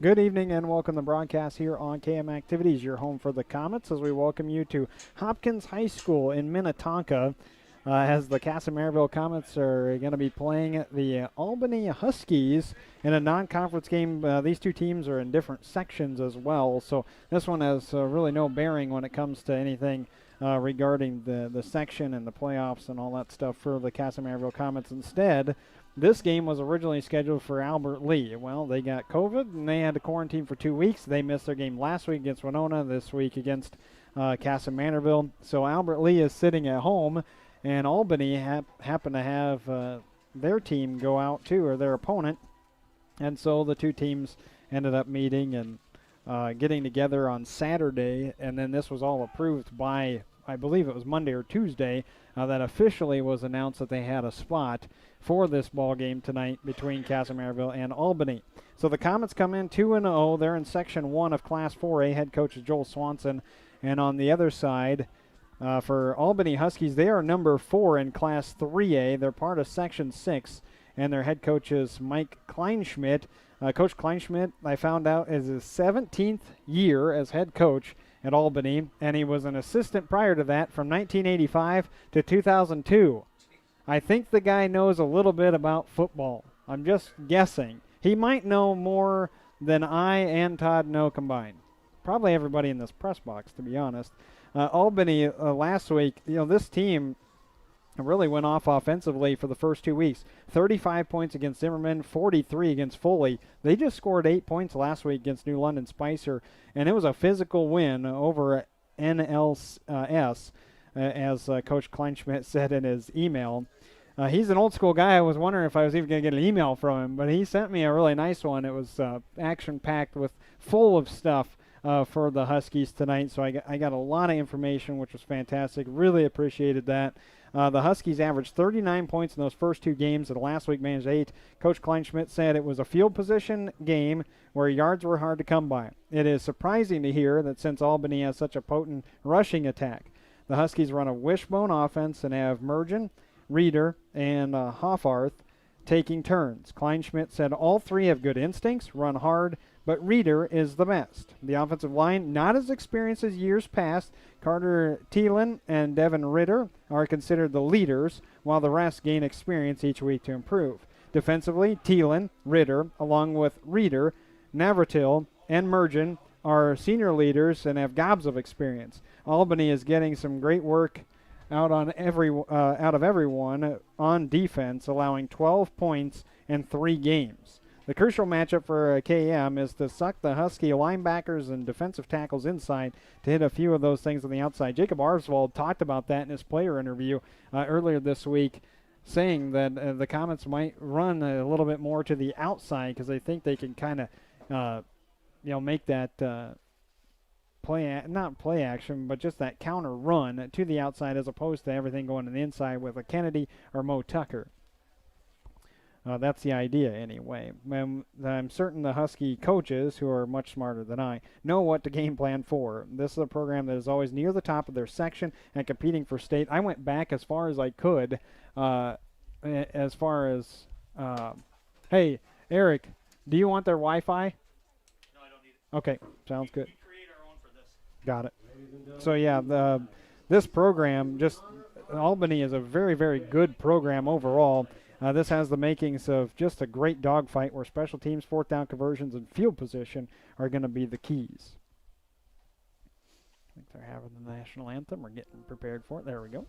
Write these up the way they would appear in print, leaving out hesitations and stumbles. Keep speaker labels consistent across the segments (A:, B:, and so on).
A: Good evening and welcome to the broadcast here on KM Activities, your home for the Comets, as we welcome you to Hopkins High School in Minnetonka as the Kasson Comets are going to be playing the Albany Huskies in a non-conference game. These two teams are in different sections as well, so this one has really no bearing when it comes to anything regarding the section and the playoffs and all that stuff for the Kasson Comets. Instead, this game was originally scheduled for Albert Lea. Well, they got COVID and they had to quarantine for 2 weeks. They missed their game last week against Winona, this week against Kasson Mantorville. So Albert Lea is sitting at home, and Albany happened to have their team go out too, or their opponent. And so the two teams ended up meeting and getting together on Saturday, and then this was all approved by, I believe it was Monday or Tuesday, that officially was announced that they had a spot for this ball game tonight between Kasson and Albany. So the Comets come in 2-0. They're in Section 1 of Class 4A. Head coach is Joel Swanson. And on the other side, for Albany Huskies, they are number 4 in Class 3A. They're part of Section 6, and their head coach is Mike Kleinschmidt. Coach Kleinschmidt, I found out, is his 17th year as head coach at Albany, and he was an assistant prior to that from 1985 to 2002. I think the guy knows a little bit about football. I'm just guessing. He might know more than I and Todd know combined. Probably everybody in this press box, to be honest. Albany last week, this team really went off offensively for the first 2 weeks. 35 points against Zimmerman, 43 against Foley. They just scored 8 points last week against New London Spicer, and it was a physical win over NLS, as Coach Kleinschmidt said in his email. He's an old school guy. I was wondering if I was even going to get an email from him, but he sent me a really nice one. It was action-packed with full of stuff for the Huskies tonight, so I got a lot of information, which was fantastic. Really appreciated that. The Huskies averaged 39 points in those first two games, and last week managed 8. Coach Kleinschmidt said it was a field position game where yards were hard to come by. It is surprising to hear that since Albany has such a potent rushing attack. The Huskies run a wishbone offense and have Mergen, Reeder, and Hoffarth taking turns. Kleinschmidt said all three have good instincts, run hard, but Reeder is the best. The offensive line, not as experienced as years past. Carter Thielen and Devin Ritter are considered the leaders, while the rest gain experience each week to improve. Defensively, Thielen, Ritter, along with Reeder, Navratil, and Mergen are senior leaders and have gobs of experience. Albany is getting some great work out of everyone on defense, allowing 12 points in 3 games. The crucial matchup for KM is to suck the Husky linebackers and defensive tackles inside to hit a few of those things on the outside. Jacob Arsvold talked about that in his player interview earlier this week, saying that the Comets might run a little bit more to the outside because they think they can kind of, make that not play action, but just that counter run to the outside as opposed to everything going to the inside with a Kennedy or Mo Tucker. That's the idea anyway. I'm certain the Husky coaches, who are much smarter than I, know what to game plan for. This is a program that is always near the top of their section and competing for state. I went back as far as I could, hey, Eric, do you want their Wi-Fi?
B: No, I don't need it.
A: Okay, sounds good.
B: We create our own for this.
A: Got it. So yeah, this program, just Albany is a very, very good program overall. This has the makings of just a great dogfight where special teams, fourth down conversions, and field position are going to be the keys. I think they're having the national anthem. We're getting prepared for it. There we go.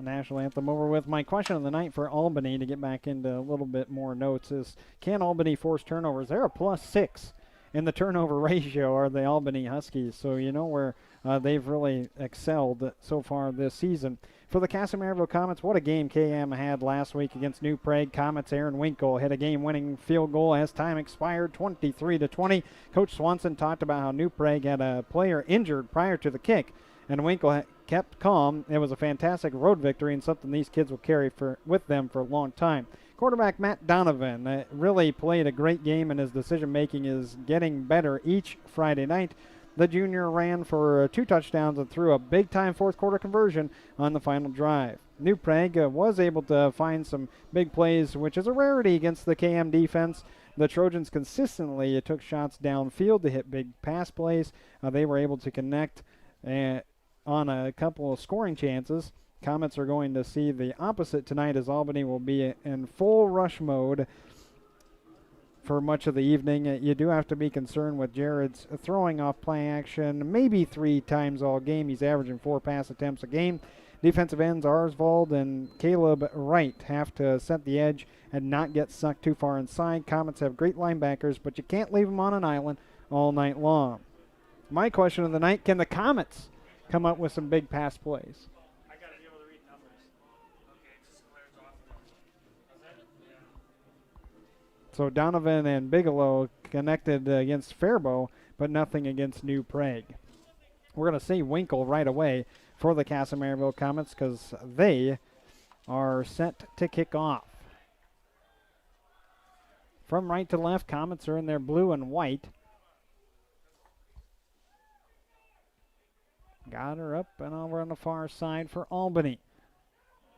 A: national anthem over with. My question of the night for Albany, to get back into a little bit more notes, is can Albany force turnovers? They're a +6 in the turnover ratio, are the Albany Huskies. So you know where they've really excelled so far this season. For the Kasson Comets, what a game KM had last week against New Prague. Comets' Aaron Winkle hit a game-winning field goal as time expired, 23-20. Coach Swanson talked about how New Prague had a player injured prior to the kick, and Winkle kept calm. It was a fantastic road victory and something these kids will carry with them for a long time. Quarterback Matt Donovan really played a great game, and his decision-making is getting better each Friday night. The junior ran for 2 touchdowns and threw a big-time fourth-quarter conversion on the final drive. New Prague was able to find some big plays, which is a rarity against the KM defense. The Trojans consistently took shots downfield to hit big pass plays. They were able to connect on a couple of scoring chances. Comets are going to see the opposite tonight, as Albany will be in full rush mode for much of the evening. You do have to be concerned with Jared's throwing off play action, maybe 3 times all game. He's averaging 4 pass attempts a game. Defensive ends Arsvold and Caleb Wright have to set the edge and not get sucked too far inside. Comets have great linebackers, but you can't leave them on an island all night long. My question of the night, can the Comets come up with some big pass plays?
B: I got to be able to read numbers. Okay, it just glares off. Is that? Yeah.
A: So Donovan and Bigelow connected against Faribault, but nothing against New Prague. We're going to see Winkle right away for the Kasson Comets because they are set to kick off. From right to left, Comets are in their blue and white. Got her up and over on the far side for Albany.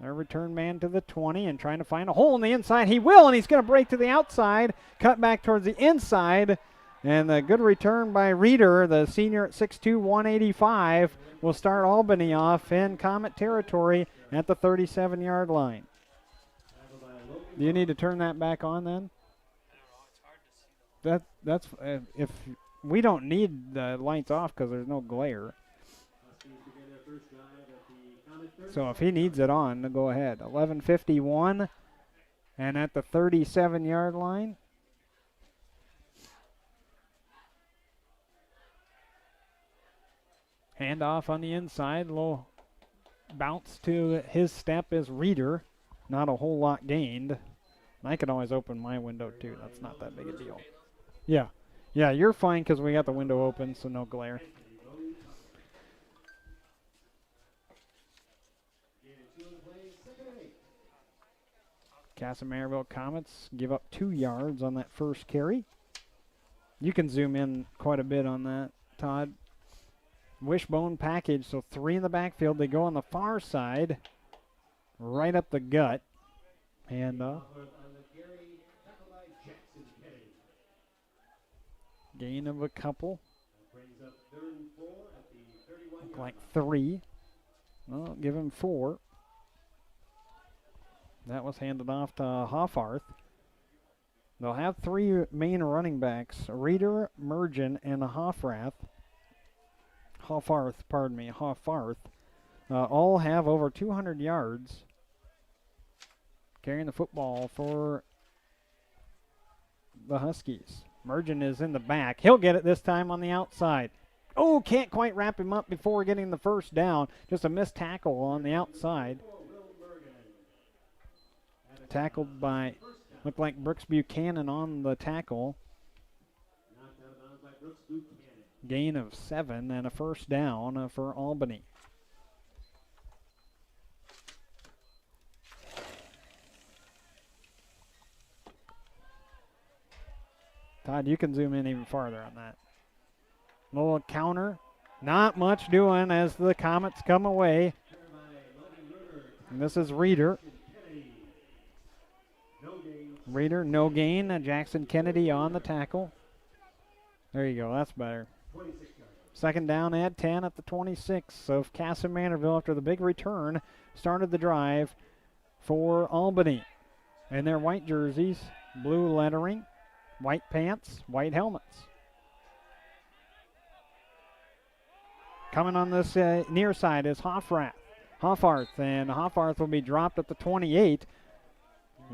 A: Their return man to the 20 and trying to find a hole in the inside. He will, and he's going to break to the outside. Cut back towards the inside. And a good return by Reeder, the senior at 6'2", 185, will start Albany off in Comet territory at the 37-yard line. Do you need to turn that back on then? That's if we don't need the lights off because there's no glare. So if he needs it on, go ahead. 11:51, and at the 37-yard line. Handoff on the inside, little bounce to his step is Reeder. Not a whole lot gained. I can always open my window too. That's not that big a deal. Yeah, you're fine because we got the window open, so no glare. Kasson Comets give up 2 yards on that first carry. You can zoom in quite a bit on that, Todd. Wishbone package, so 3 in the backfield. They go on the far side, right up the gut. And gain of a couple. Look like 3. Well, give him 4. That was handed off to Hoffarth. They'll have 3 main running backs, Reeder, Mergen, and Hoffarth. All have over 200 yards carrying the football for the Huskies. Mergen is in the back. He'll get it this time on the outside. Oh, can't quite wrap him up before getting the first down. Just a missed tackle on the outside. Tackled by, looked like Brooks Buchanan on the tackle. Gain of 7 and a first down for Albany. Todd, you can zoom in even farther on that. Little counter. Not much doing as the Comets come away. And this is Reeder. Reeder, no gain. Jackson Kennedy on the tackle. There you go. That's better. Second down at 10 at the 26. So if Kasson Mantorville, after the big return, started the drive for Albany. In their white jerseys, blue lettering, white pants, white helmets. Coming on this near side is Hoffarth. Hoffarth, and Hoffarth will be dropped at the 28.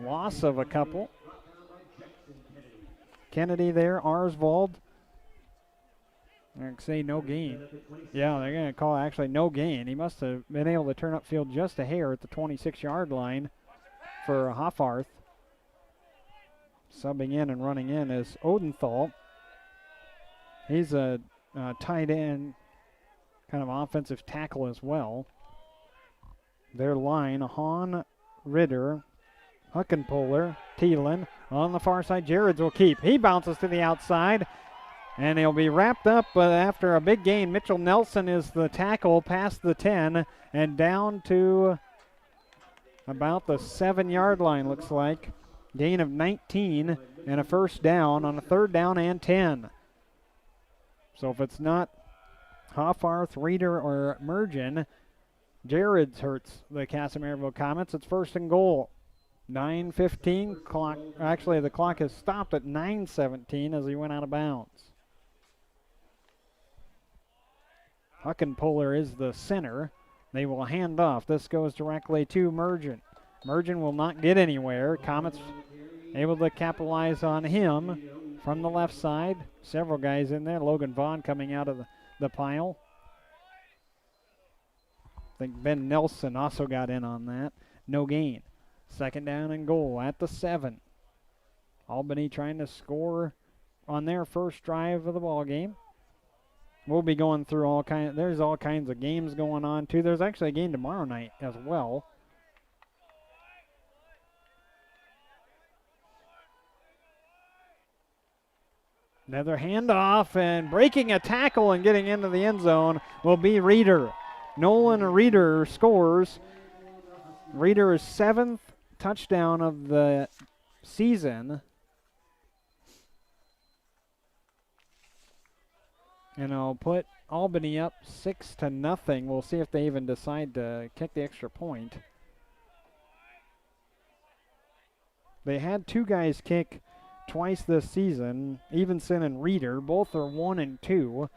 A: Loss of a couple. Kennedy there, Arsvold. They're going to say no gain. Yeah, they're going to call actually no gain. He must have been able to turn upfield just a hair at the 26-yard line for Hoffarth. Subbing in and running in is Odenthal. He's a tight end, kind of offensive tackle as well. Their line, Hahn, Ritter, Huckenpohler, Thielen. On the far side, Jareds will keep. He bounces to the outside, and he'll be wrapped up after a big gain. Mitchell Nelson is the tackle past the 10 and down to about the 7-yard line, looks like. Gain of 19 and a first down on a 3rd down and 10. So if it's not Hoffarth, Reeder, or Mergen, Jareds hurts the Kasson Comets. It's 1st and goal. 9:15 clock. Actually, the clock has stopped at 9:17 as he went out of bounds. Huckenpohler is the center. They will hand off. This goes directly to Mergen. Mergen will not get anywhere. Comets able to capitalize on him from the left side. Several guys in there. Logan Vaughn coming out of the pile. I think Ben Nelson also got in on that. No gain. 2nd down and goal at the 7. Albany trying to score on their first drive of the ball game. We'll be going through there's all kinds of games going on too. There's actually a game tomorrow night as well. Another handoff, and breaking a tackle and getting into the end zone will be Reeder. Nolan Reeder scores. Reeder's 7th touchdown of the season. And I'll put Albany up 6-0. We'll see if they even decide to kick the extra point. They had 2 guys kick twice this season, Evenson and Reeder. Both are 1 and 2.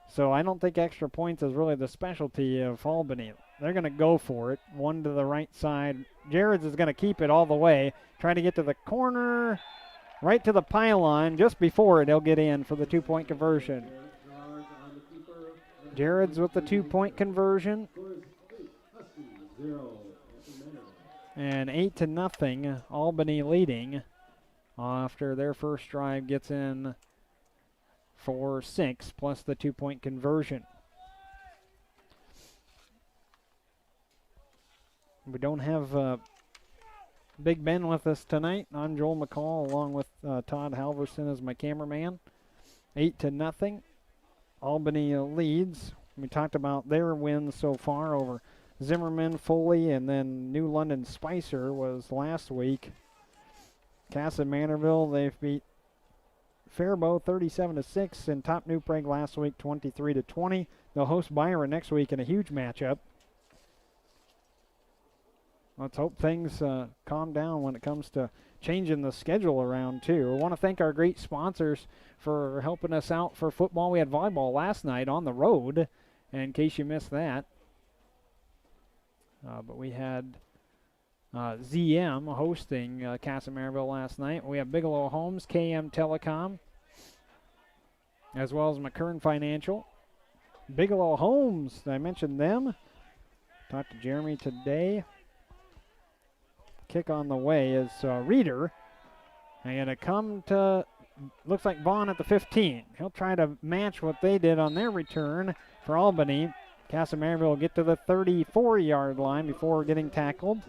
A: So I don't think extra points is really the specialty of Albany. They're going to go for it. One to the right side. Jareds is going to keep it all the way. Trying to get to the corner, right to the pylon. Just before it, he'll get in for the 2-point conversion. Jareds with the 2-point conversion. And 8-0, Albany leading after their first drive gets in for 6 plus the 2-point conversion. We don't have Big Ben with us tonight. I'm Joel McCall along with Todd Halverson as my cameraman. 8-0. Albany leads. We talked about their wins so far over Zimmerman, Foley, and then New London Spicer was last week. Kasson Mantorville, they've beat Faribault 37-6 and Top New Prague last week 23-20. They'll host Byron next week in a huge matchup. Let's hope things calm down when it comes to changing the schedule around too. I want to thank our great sponsors for helping us out for football. We had volleyball last night on the road, in case you missed that. But we had ZM hosting Kasson Mantorville last night. We have Bigelow Homes, KM Telecom, as well as McKern Financial. Bigelow Homes, I mentioned them. Talked to Jeremy today. Kick on the way is Reeder. And going to come to, looks like Vaughn at the 15. He'll try to match what they did on their return for Albany. Kasson Mantorville will get to the 34-yard line before getting tackled.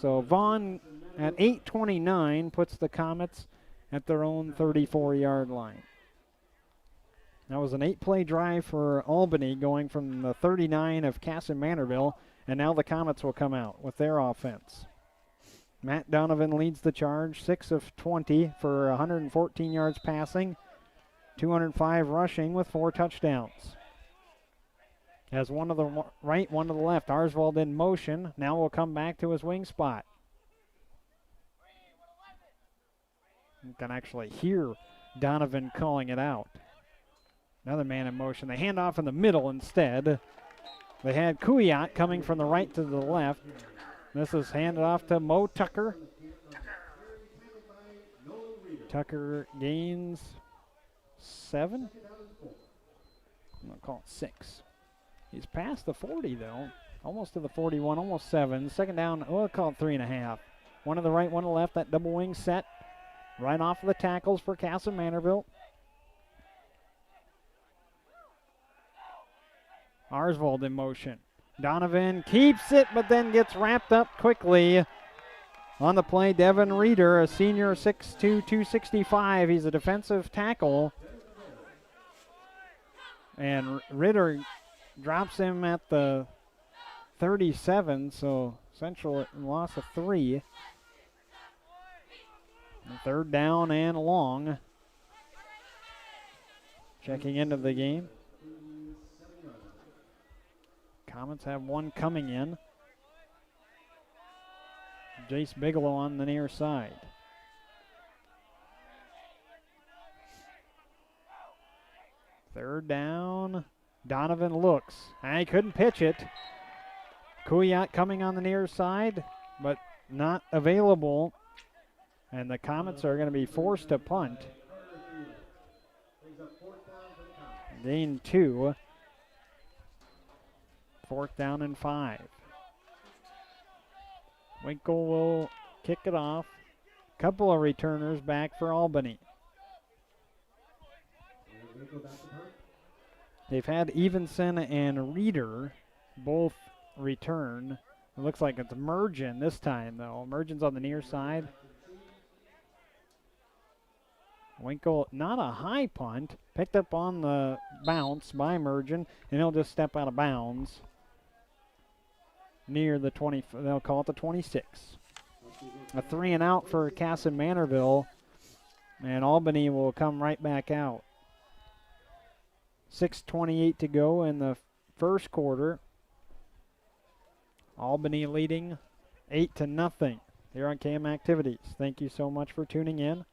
A: So Vaughn at 8:29 puts the Comets at their own 34-yard line. That was an 8-play drive for Albany going from the 39 of Kasson Mantorville, and now the Comets will come out with their offense. Matt Donovan leads the charge, 6 of 20 for 114 yards passing, 205 rushing with 4 touchdowns. Has one to the right, one to the left. Arsvold in motion. Now will come back to his wing spot. You can actually hear Donovan calling it out. Another man in motion. They hand off in the middle instead. They had Kuyat coming from the right to the left. This is handed off to Mo Tucker. Tucker gains 7. I'm going to call it 6. He's past the 40, though. Almost to the 41, almost 7. Second down, we'll call it 3.5. One to the right, one to the left. That double wing set right off of the tackles for Kasson Mantorville. Arsvold in motion. Donovan keeps it, but then gets wrapped up quickly. On the play, Devin Reeder, a senior 6'2", 265. He's a defensive tackle. And Ritter drops him at the 37, so Central loss of 3. Third down and long. Checking into the game. Comets have one coming in. Jace Bigelow on the near side. Third down. Donovan looks. He couldn't pitch it. Kuyat coming on the near side, but not available. And the Comets are going to be forced to punt. Gain 2. Fourth down and 5. Winkle will kick it off. Couple of returners back for Albany. They've had Evenson and Reeder both return. It looks like it's Mergen this time, though. Mergen's on the near side. Winkle, not a high punt. Picked up on the bounce by Mergen, and he'll just step out of bounds near the 20. They'll call it the 26. A 3 and out for Kasson Mantorville, and Albany will come right back out. 6:28 to go in the first quarter. Albany leading 8-0 here on KM Activities. Thank you so much for tuning in.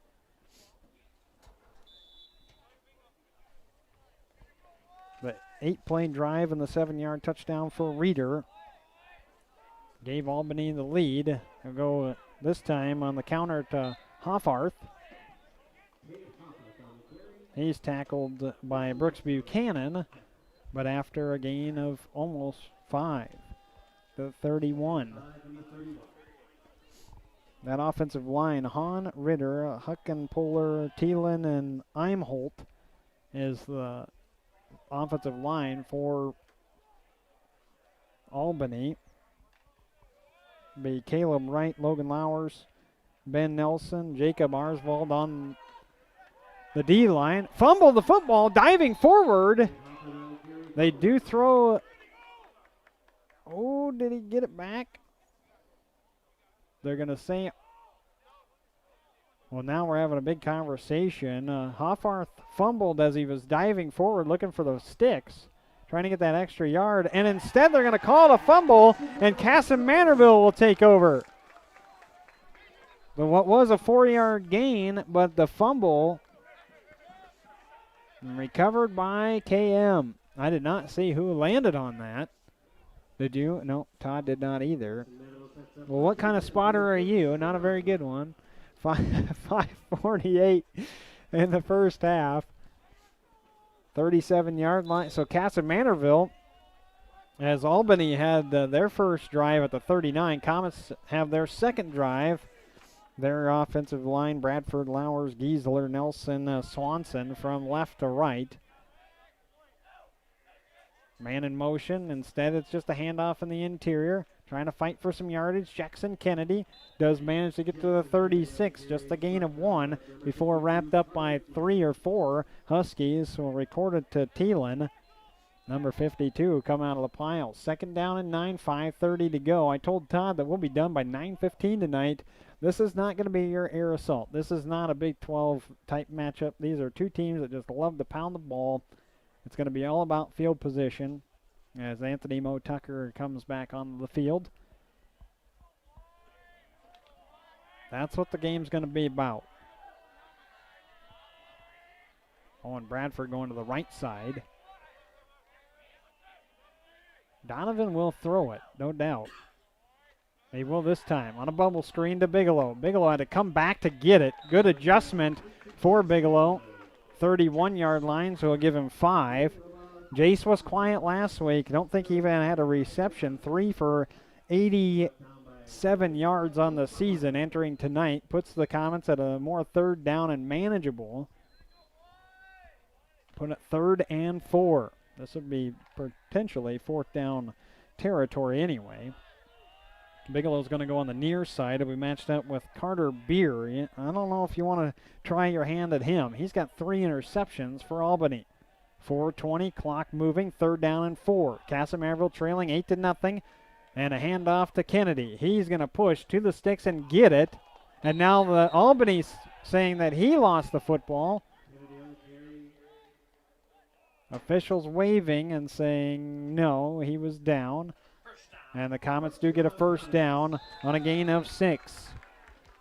A: The 8-play drive and the 7-yard touchdown for Reeder gave Albany the lead. They'll go this time on the counter to Hoffarth. He's tackled by Brooks Buchanan, but after a gain of almost 5 to 31. That offensive line, Hahn, Ritter, Huckenpohler, Thielen, and Imholt is the offensive line for Albany. Be Caleb Wright, Logan Lowers, Ben Nelson, Jacob Arsvold on the D-line. Fumble the football, diving forward. They do throw. Oh, did he get it back? They're going to say, well, now we're having a big conversation. Hoffarth fumbled as he was diving forward looking for those sticks, trying to get that extra yard. And instead they're going to call it a fumble, and Kasson Mantorville will take over. But what was a 4-yard gain, but the fumble recovered by KM. I did not see who landed on that. Did you? No, Todd did not either. Well, what kind of spotter are you? Not a very good one. 5:48 in the first half. 37-yard line. So Kasson Mantorville, as Albany had their first drive at the 39, Comets have their second drive. Their offensive line, Bradford, Lowers, Giesler, Nelson, Swanson from left to right. Man in motion. Instead, it's just a handoff in the interior. Trying to fight for some yardage. Jackson Kennedy does manage to get to the 36. Just a gain of 1 before wrapped up by 3 or 4 Huskies. Will record it to Thielen. Number 52 come out of the pile. Second down and 9, 5:30 to go. I told Todd that we'll be done by 9:15 tonight. This is not going to be your air assault. This is not a Big 12 type matchup. These are two teams that just love to pound the ball. It's going to be all about field position as Anthony Mo Tucker comes back on the field. That's what the game's going to be about. Owen Bradford going to the right side. Donovan will throw it, no doubt. He will this time on a bubble screen to Bigelow. Bigelow had to come back to get it. Good adjustment for Bigelow. 31-yard line, so we'll give him 5. Jace was quiet last week. Don't think he even had a reception. 3 for 87 yards on the season entering tonight. Puts the Comets at a more third down and manageable. Put it 3rd and 4. This would be potentially 4th down territory anyway. Bigelow's going to go on the near side. It'll be matched up with Carter Beer. I don't know if you want to try your hand at him. He's got 3 interceptions for Albany. 4:20, clock moving, 3rd down and 4. Kasson trailing 8-0, and a handoff to Kennedy. He's going to push to the sticks and get it. And now the Albany's saying that he lost the football. Officials waving and saying no, he was down. And the Comets do get a 1st down on a gain of 6.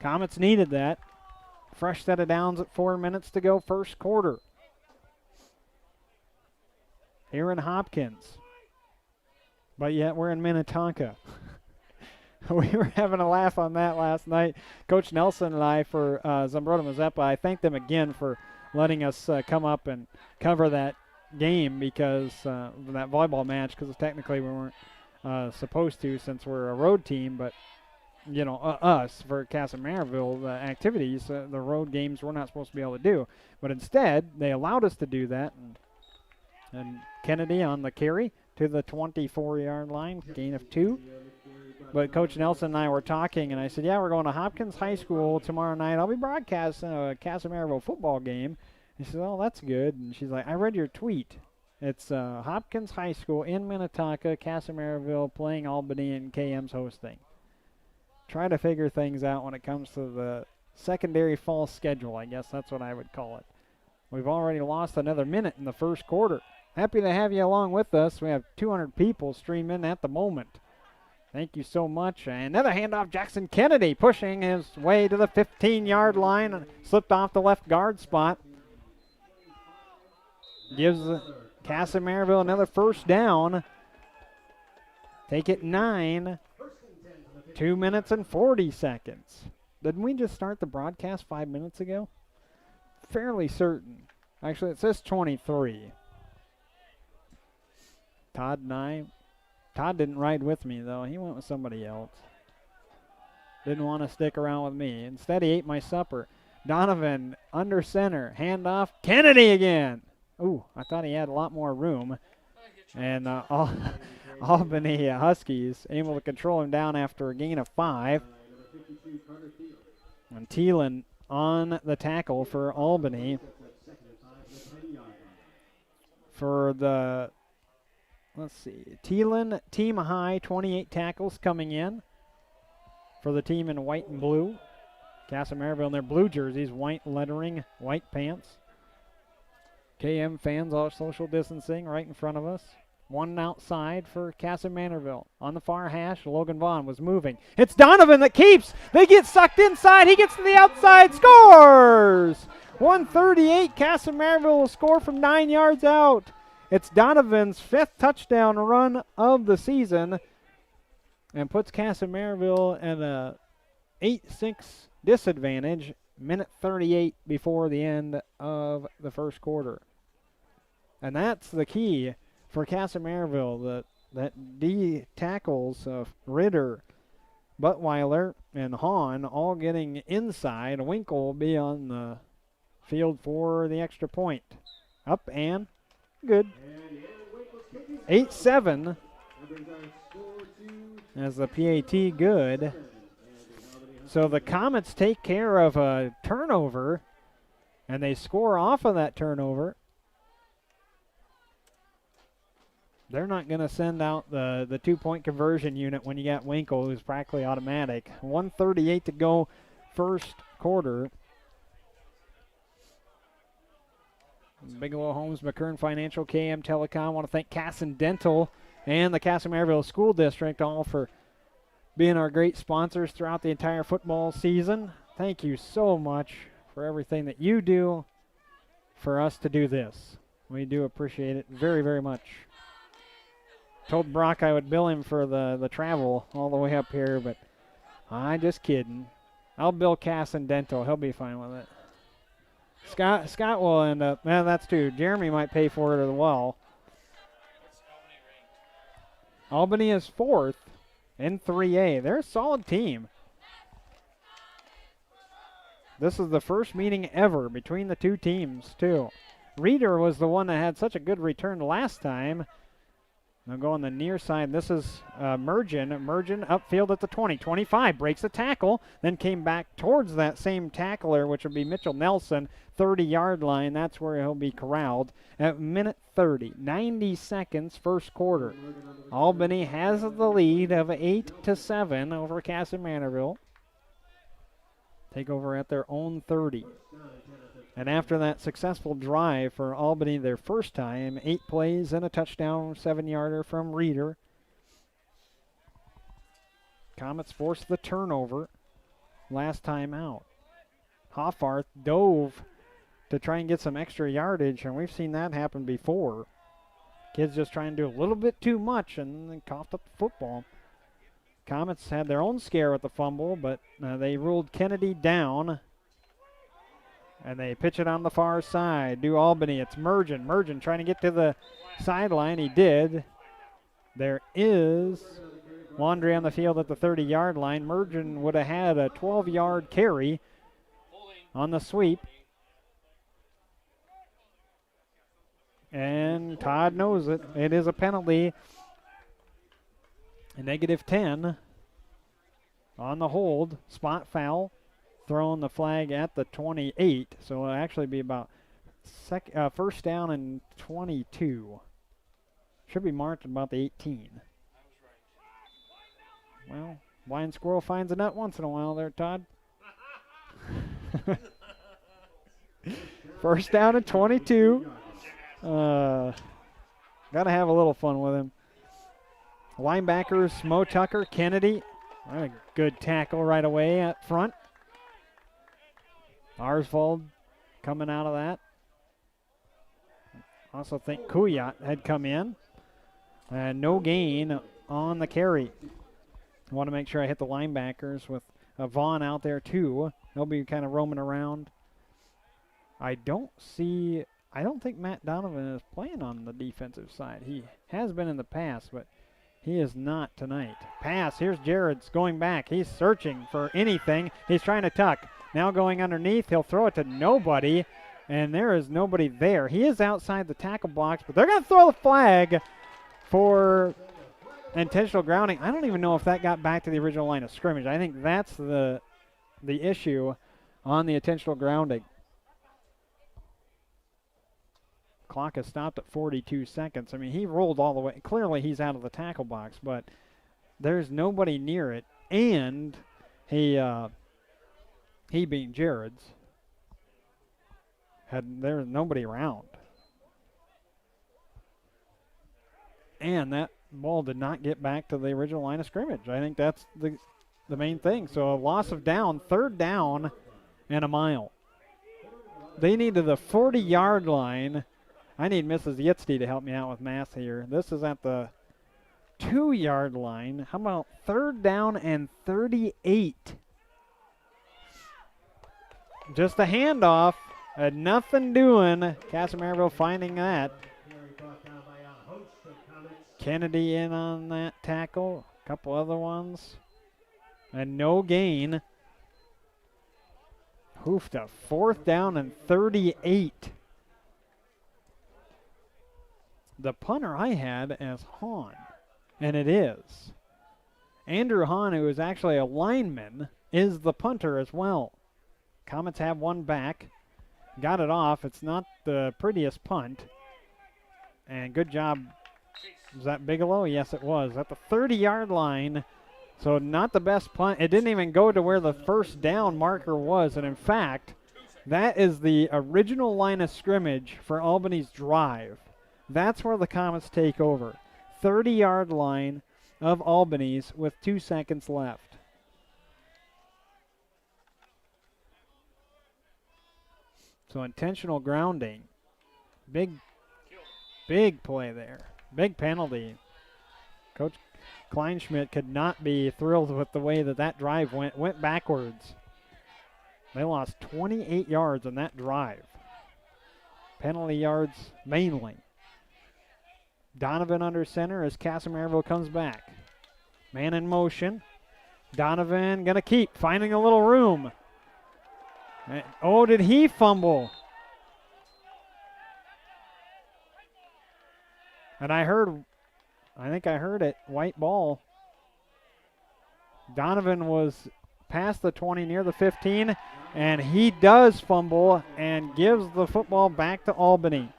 A: Comets needed that. Fresh set of downs at 4 minutes to go, 1st quarter. Here in Hopkins. But yet we're in Minnetonka. We were having a laugh on that last night. Coach Nelson and I for Zumbrota Mazeppa, I thank them again for letting us come up and cover that game because that volleyball match, because technically we weren't supposed to since we're a road team, but you know, us for Kasson the activities, the road games we're not supposed to be able to do. But instead, they allowed us to do that, and Kennedy on the carry to the 24-yard line, gain of 2. But Coach Nelson and I were talking, and I said, yeah, we're going to Hopkins High School tomorrow night. I'll be broadcasting a Kasson football game. He said, oh, that's good. And she's like, I read your tweet. It's Hopkins High School in Minnetonka, Kasson playing Albany, and KM's hosting. Try to figure things out when it comes to the secondary fall schedule, I guess that's what I would call it. We've already lost another minute in the 1st quarter. Happy to have you along with us. We have 200 people streaming at the moment. Thank you so much. Another handoff, Jackson Kennedy pushing his way to the 15-yard line and slipped off the left guard spot. Gives Kasson another 1st down. Take it 9. 2 minutes and 40 seconds. Didn't we just start the broadcast 5 minutes ago? Fairly certain. Actually, it says 23. Todd and I. Todd didn't ride with me, though. He went with somebody else. Didn't want to stick around with me. Instead, he ate my supper. Donovan under center. Handoff. Kennedy again. Ooh, I thought he had a lot more room. And Albany Huskies able to control him down after a gain of 5. And Thielen on the tackle for Albany. For the, let's see, Thielen, team high, 28 tackles coming in for the team in white and blue. Kasson in their blue jerseys, white lettering, white pants. KM fans, all social distancing right in front of us. One outside for Kasson. On the far hash, Logan Vaughn was moving. It's Donovan that keeps. They get sucked inside. He gets to the outside, scores! 138, Kasson will score from 9 yards out. It's Donovan's 5th touchdown run of the season and puts Kasson at a 8-6 disadvantage. Minute 38 before the end of the 1st quarter. And that's the key for Kasson. That D tackles of Ritter, Buttweiler, and Hahn all getting inside. Winkle will be on the field for the extra point. Up and good. 8-7 as the PAT good. So the Comets take care of a turnover, and they score off of that turnover. They're not going to send out the 2-point conversion unit when you got Winkle, who's practically automatic. 1:38 to go, 1st quarter. Bigelow Homes, McKern Financial, KM Telecom. I want to thank Kasson Dental and the Kasson School District all for being our great sponsors throughout the entire football season. Thank you so much for everything that you do for us to do this. We do appreciate it very, very much. Told Brock I would bill him for the travel all the way up here, but I just kidding. I'll bill Kasson Dental. He'll be fine with it. Scott will end up. Yeah, that's true. Jeremy might pay for it as well.
B: What's Albany ranked?
A: Albany is 4th in 3A. They're a solid team. This is the first meeting ever between the two teams, too. Reeder was the one that had such a good return last time. They'll go on the near side. This is Mergen. Mergen upfield at the 20. 25 breaks the tackle, then came back towards that same tackler, which would be Mitchell Nelson, 30-yard line. That's where he'll be corralled at minute 30. 90 seconds, first quarter. Albany has the lead of 8-7 over Kasson Mantorville. Take over at their own 30. And after that successful drive for Albany their first time, 8 plays and a touchdown, 7-yarder from Reeder. Comets forced the turnover last time out. Hoffarth dove to try and get some extra yardage, and we've seen that happen before. Kids just trying to do a little bit too much and then coughed up the football. Comets had their own scare with the fumble, but they ruled Kennedy down. And they pitch it on the far side. Do Albany. It's Mergen. Mergen trying to get to the sideline. He did. There is Laundry on the field at the 30-yard line. Mergen would have had a 12-yard carry on the sweep. And Todd knows it. It is a penalty. A -10 on the hold. Spot foul. Throwing the flag at the 28, so it'll actually be about first down and 22. Should be marked about the 18. Well, blind squirrel finds a nut once in a while there, Todd. First down and 22. Got to have a little fun with him. Linebackers, Mo Tucker, Kennedy. A good tackle right away up front. Arsvold coming out of that. Also think Kuyat had come in. And no gain on the carry. I want to make sure I hit the linebackers with Vaughn out there too. He'll be kind of roaming around. I don't think Matt Donovan is playing on the defensive side. He has been in the past, but he is not tonight. Pass, here's Jared's going back. He's searching for anything. He's trying to tuck. Now going underneath, he'll throw it to nobody, and there is nobody there. He is outside the tackle box, but they're going to throw the flag for intentional grounding. I don't even know if that got back to the original line of scrimmage. I think that's the issue on the intentional grounding. Clock has stopped at 42 seconds. I mean, he rolled all the way. Clearly, he's out of the tackle box, but there's nobody near it, and he being Jared's, there was nobody around. And that ball did not get back to the original line of scrimmage. I think that's the main thing. So a loss of down, 3rd down and a mile. They need to the 40-yard line. I need Mrs. Yitzty to help me out with math here. This is at the 2-yard line. How about 3rd down and 38? Just a handoff. Had nothing doing. Kasson Mantorville finding that. Kennedy in on that tackle. A couple other ones. And no gain. Hoofed a 4th down and 38. The punter I had as Hahn. And it is. Andrew Hahn, who is actually a lineman, is the punter as well. Comets have one back. Got it off. It's not the prettiest punt. And good job. Was that Bigelow? Yes, it was. At the 30-yard line. So not the best punt. It didn't even go to where the first down marker was. And in fact, that is the original line of scrimmage for Albany's drive. That's where the Comets take over. 30-yard line of Albany's with 2 seconds left. So intentional grounding. Big play there. Big penalty. Coach Kleinschmidt could not be thrilled with the way that drive went backwards. They lost 28 yards on that drive. Penalty yards mainly. Donovan under center as Kasson comes back. Man in motion. Donovan going to keep, finding a little room. And, oh, did he fumble? And I think I heard it, white ball. Donovan was past the 20, near the 15, and he does fumble and gives the football back to Albany.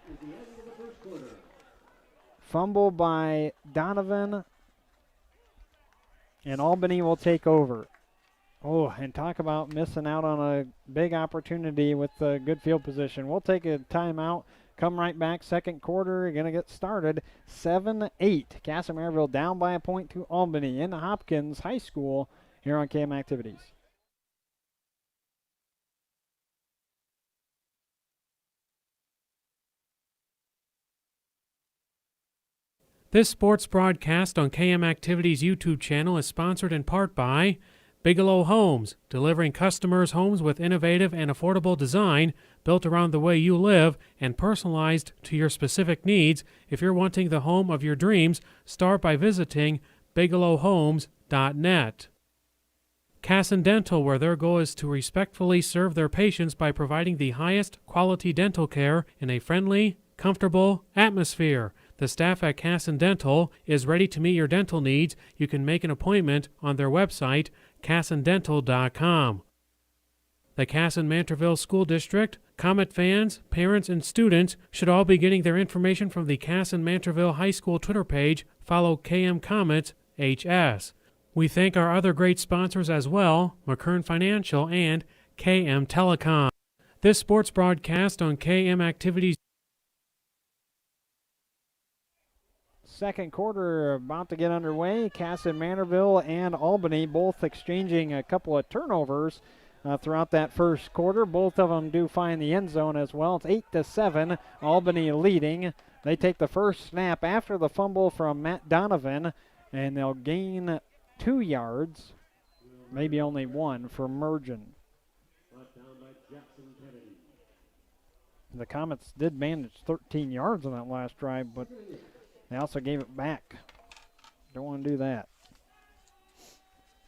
A: Fumble by Donovan, and Albany will take over. Oh, and talk about missing out on a big opportunity with the good field position. We'll take a timeout. Come right back. Second quarter, going to get started. 7-8. Kasson down by a point to Albany in Hopkins High School here on KM Activities.
C: This sports broadcast on KM Activities YouTube channel is sponsored in part by Bigelow Homes, delivering customers homes with innovative and affordable design built around the way you live and personalized to your specific needs. If you're wanting the home of your dreams, start by visiting bigelowhomes.net. Kasson Dental, where their goal is to respectfully serve their patients by providing the highest quality dental care in a friendly, comfortable atmosphere. The staff at Kasson Dental is ready to meet your dental needs. You can make an appointment on their website, kassondental.com. The Kasson Mantorville School District, Comet fans, parents, and students should all be getting their information from the Kasson Mantorville High School Twitter page. Follow KM Comets HS. We thank our other great sponsors as well, McKern Financial and KM Telecom. This sports broadcast on KM Activities.
A: Second quarter about to get underway. Kasson Mantorville and Albany both exchanging a couple of turnovers throughout that first quarter. Both of them do find the end zone as well. It's 8-7, Albany leading. They take the first snap after the fumble from Matt Donovan, and they'll gain 2 yards, maybe only 1 for Mergen. The Comets did manage 13 yards on that last drive, but they also gave it back. Don't want to do that.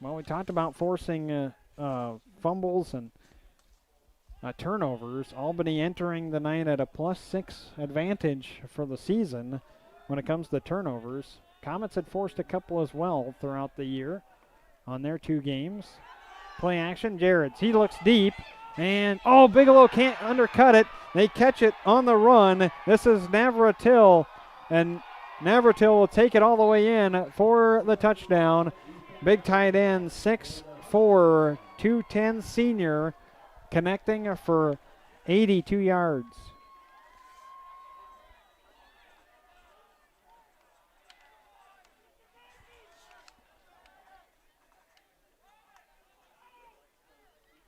A: Well, we talked about forcing fumbles and turnovers. Albany entering the night at a +6 advantage for the season when it comes to turnovers. Comets had forced a couple as well throughout the year on their 2 games. Play action, Jarrett's. He looks deep, and Bigelow can't undercut it. They catch it on the run. This is Navratil, and Navratil will take it all the way in for the touchdown. Big tight end, 6'4", 210 senior, connecting for 82 yards.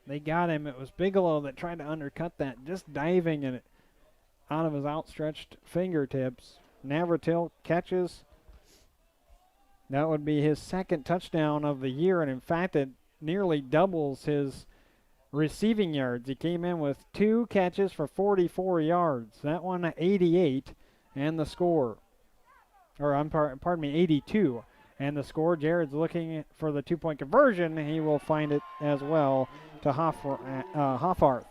A: They got him. It was Bigelow that tried to undercut that, just diving in it out of his outstretched fingertips. Navratil catches. That would be his second touchdown of the year, and in fact, it nearly doubles his receiving yards. He came in with 2 catches for 44 yards. That one 88, and the score. Pardon me, 82. And the score, Jared's looking for the 2-point conversion. He will find it as well to Hoffarth.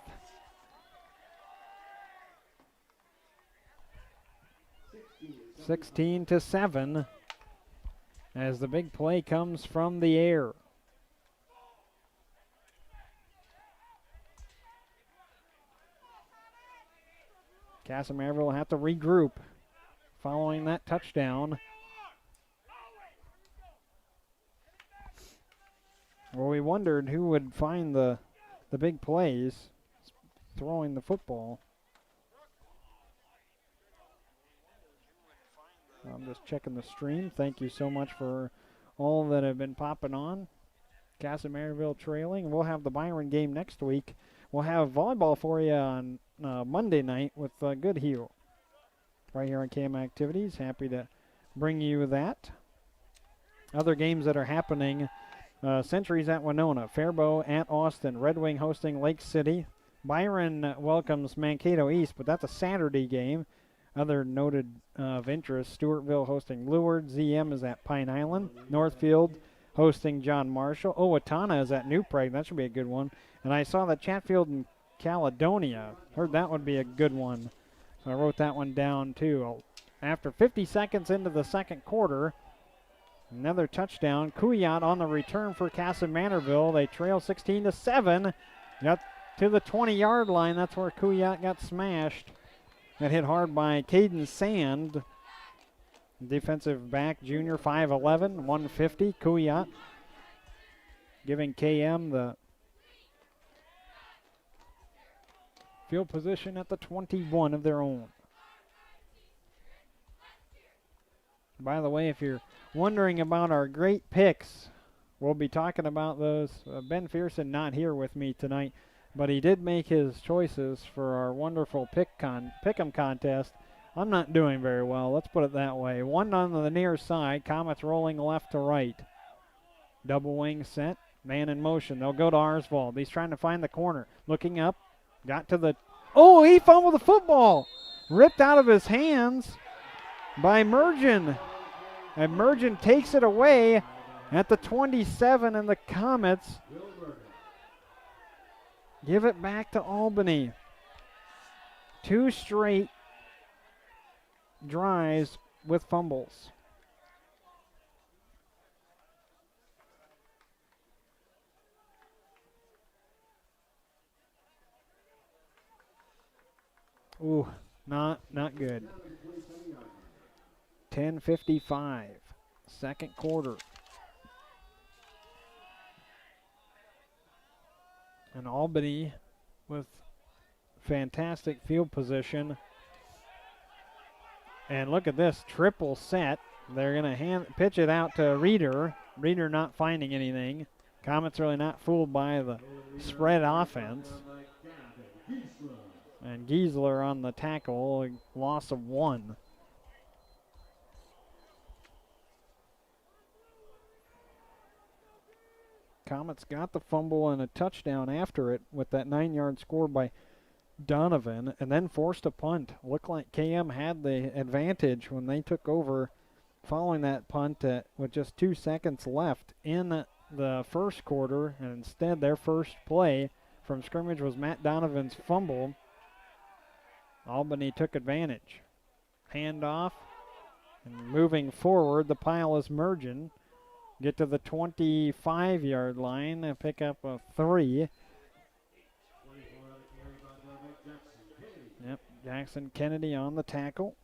A: 16-7 as the big play comes from the air. Kasson will have to regroup following that touchdown. Well, we wondered who would find the big plays throwing the football. I'm just checking the stream. Thank you so much for all that have been popping on. Kasson trailing. We'll have the Byron game next week. We'll have volleyball for you on Monday night with Goodhue right here on KM Activities. Happy to bring you that. other games that are happening. Centuries at Winona, Faribault at Austin, Red Wing hosting Lake City. Byron welcomes Mankato East, but that's a Saturday game. Other noted of interest, Stewartville hosting Leward. ZM is at Pine Island. Northfield hosting John Marshall. Owatonna is at New Prague. That should be a good one. And I saw that Chatfield and Caledonia. Heard that would be a good one. So I wrote that one down too. After 50 seconds into the second quarter, another touchdown. Kuyat on the return for Kasson Mantorville. They trail 16-7. Got to the 20-yard line. That's where Kuyat got smashed. Got hit hard by Caden Sand. Defensive back, junior, 5'11", 150. Kuyat giving KM the field position at the 21 of their own. By the way, if you're wondering about our great picks, we'll be talking about those. Ben Fearson not here with me tonight, but he did make his choices for our wonderful pick'em contest. I'm not doing very well, let's put it that way. One on the near side, Comets rolling left to right. Double wing set, man in motion. They'll go to Arsvold. He's trying to find the corner. Looking up, got to the, oh, he fumbled the football. Ripped out of his hands by Mergen. And Mergen takes it away at the 27, and the Comets give it back to Albany. 2 straight drives with fumbles. Ooh, not good. 10:55, second quarter. And Albany with fantastic field position. And look at this, triple set. They're going to pitch it out to Reeder. Reeder not finding anything. Comets really not fooled by the spread offense. And Giesler on the tackle, a loss of 1. Comets got the fumble and a touchdown after it with that 9-yard score by Donovan, and then forced a punt. Looked like KM had the advantage when they took over following that punt with just 2 seconds left in the first quarter, and instead their first play from scrimmage was Matt Donovan's fumble. Albany took advantage. Handoff, and moving forward, the pile is Mergen. Get to the 25-yard line and pick up a 3. Yep, Jackson Kennedy on the tackle.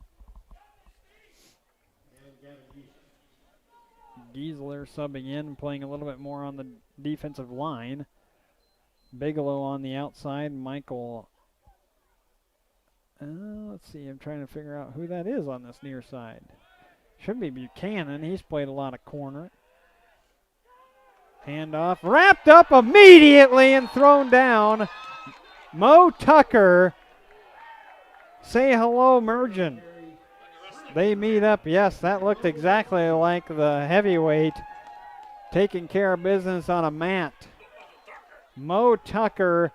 A: Giesler subbing in, playing a little bit more on the defensive line. Bigelow on the outside. Michael, let's see, I'm trying to figure out who that is on this near side. Should be Buchanan. He's played a lot of corner. Handoff, wrapped up immediately and thrown down. Mo Tucker. Say hello, Mergen. They meet up. Yes, that looked exactly like the heavyweight taking care of business on a mat. Mo Tucker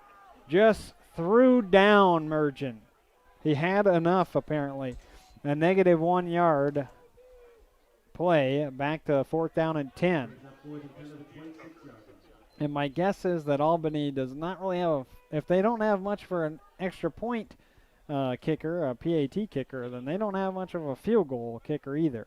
A: just threw down Mergen. He had enough, apparently. A -1 yard play back to 4th down and 10. And my guess is that Albany does not really have, if they don't have much for an extra point kicker, a PAT kicker, then they don't have much of a field goal kicker either.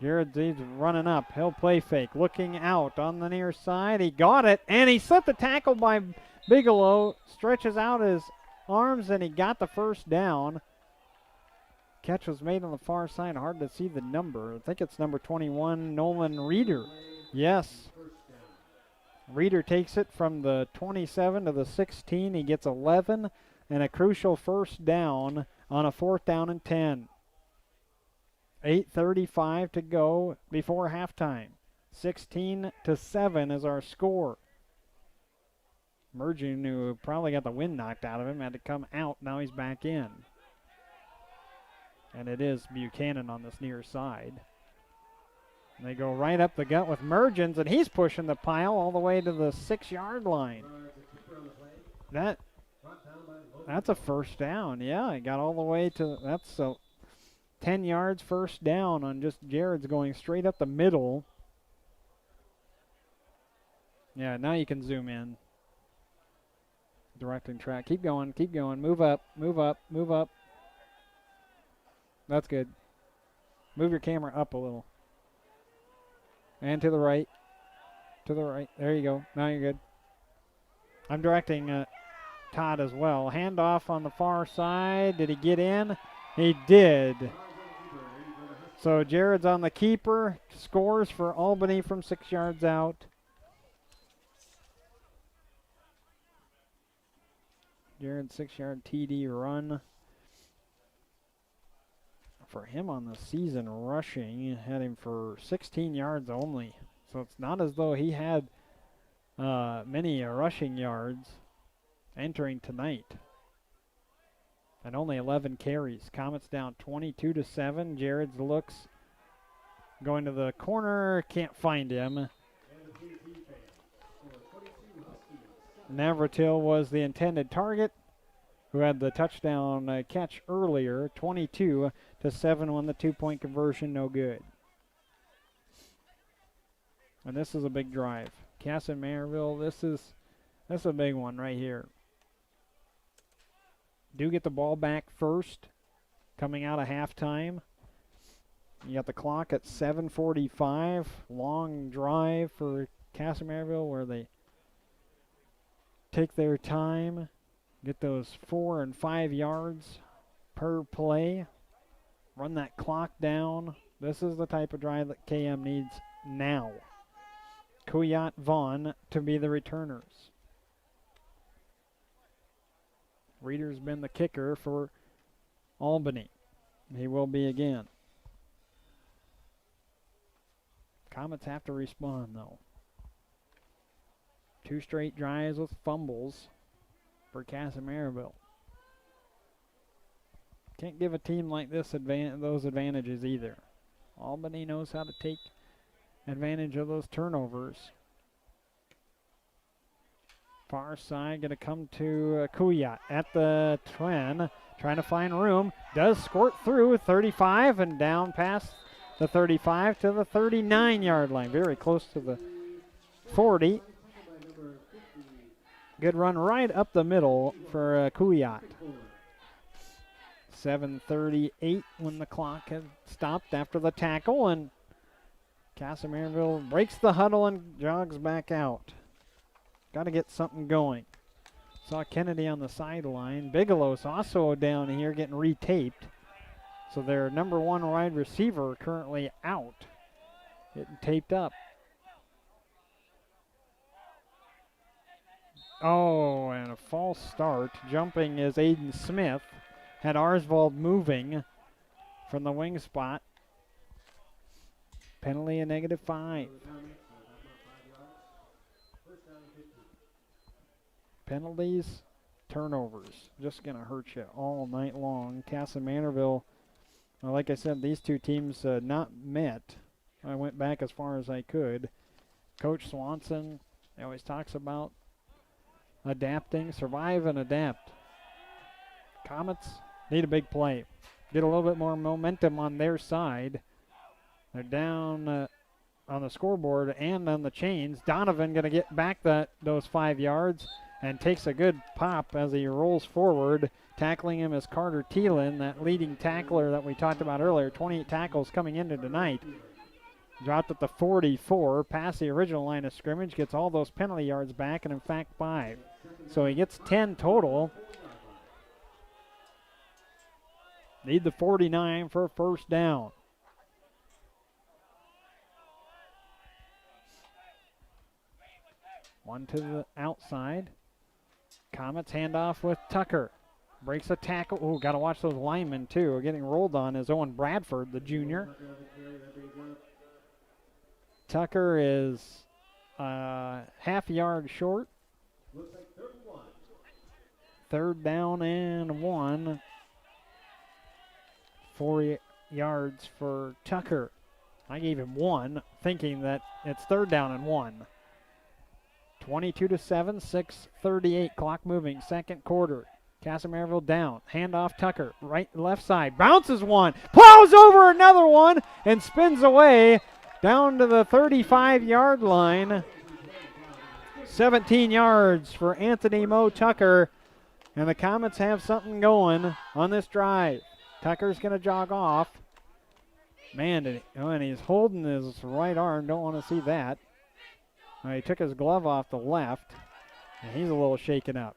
A: Jared Zeeb's running up. He'll play fake. Looking out on the near side. He got it, and he slipped the tackle by Bigelow. Stretches out his arms, and he got the first down. Catch was made on the far side. Hard to see the number. I think it's number 21, Nolan Reeder. Yes. Reeder takes it from the 27 to the 16. He gets 11 and a crucial first down on a 4th down and 10. 8:35 to go before halftime. 16-7 is our score. Mergen, who probably got the wind knocked out of him, had to come out. Now he's back in. And it is Buchanan on this near side. They go right up the gut with Mergens, and he's pushing the pile all the way to the 6-yard line. That's a first down. Yeah, it got all the way to, that's 10 yards first down on just Jared's going straight up the middle. Yeah, now you can zoom in. Directing track. Keep going, keep going. Move up, move up, move up. That's good. Move your camera up a little. And to the right. To the right. There you go. Now you're good. I'm directing Todd as well. Handoff on the far side. Did he get in? He did. So Jared's on the keeper. Scores for Albany from 6 yards out. Jared's 6-yard TD run. For him on the season rushing, had him for 16 yards only. So it's not as though he had many rushing yards entering tonight. And only 11 carries. Comets down 22-7. Jared's looks going to the corner. Can't find him. Navratil was the intended target, who had the touchdown catch earlier. 22-7 on the 2-point conversion, no good. And this is a big drive. Kasson Mantorville, this is a big one right here. Do get the ball back first, coming out of halftime. You got the clock at 7:45. Long drive for Kasson Mantorville where they take their time. Get those 4 and 5 yards per play. Run that clock down. This is the type of drive that KM needs now. Kuyat Vaughn to be the returners. Reeder's been the kicker for Albany. He will be again. Comets have to respond, though. 2 straight drives with fumbles for Kasson Mantorville. Can't give a team like this those advantages either. Albany knows how to take advantage of those turnovers. Far side going to come to Kuyat at the 10, trying to find room. Does squirt through 35 and down past the 35 to the 39-yard line. Very close to the 40. Good run right up the middle for Kuyat. 7:38 when the clock had stopped after the tackle, and Kasson Mantorville breaks the huddle and jogs back out. Got to get something going. Saw Kennedy on the sideline. Bigelow's also down here getting retaped. So their number 1 wide receiver currently out, getting taped up. Oh, and a false start. Jumping is Aiden Smith. Had Arsvold moving from the wing spot. Penalty a -5. Penalties, turnovers, just going to hurt you all night long. Kasson Mantorville, well, like I said, these two teams not met. I went back as far as I could. Coach Swanson, he always talks about adapting, survive and adapt. Comets need a big play. Get a little bit more momentum on their side. They're down on the scoreboard and on the chains. Donovan going to get back those 5 yards and takes a good pop as he rolls forward. Tackling him is Carter Thielen, that leading tackler that we talked about earlier. 28 tackles coming into tonight. Dropped at the 44, past the original line of scrimmage, gets all those penalty yards back, and in fact 5. So he gets 10 total. Need the 49 for a first down. One to the outside. Comets handoff with Tucker. Breaks a tackle. Oh, got to watch those linemen, too. Getting rolled on is Owen Bradford, the junior. Tucker is half yard short. 3rd down and 1. 4 yards for Tucker. I gave him 1, thinking that it's 3rd down and 1. 22-7, 6:38, clock moving, 2nd quarter. Kasson Mantorville down, handoff Tucker, right, left side, bounces one, plows over another one, and spins away down to the 35-yard line. 17 yards for Anthony Mo Tucker, and the Comets have something going on this drive. Tucker's going to jog off. Man, and he's holding his right arm. Don't want to see that. He took his glove off the left, and he's a little shaken up.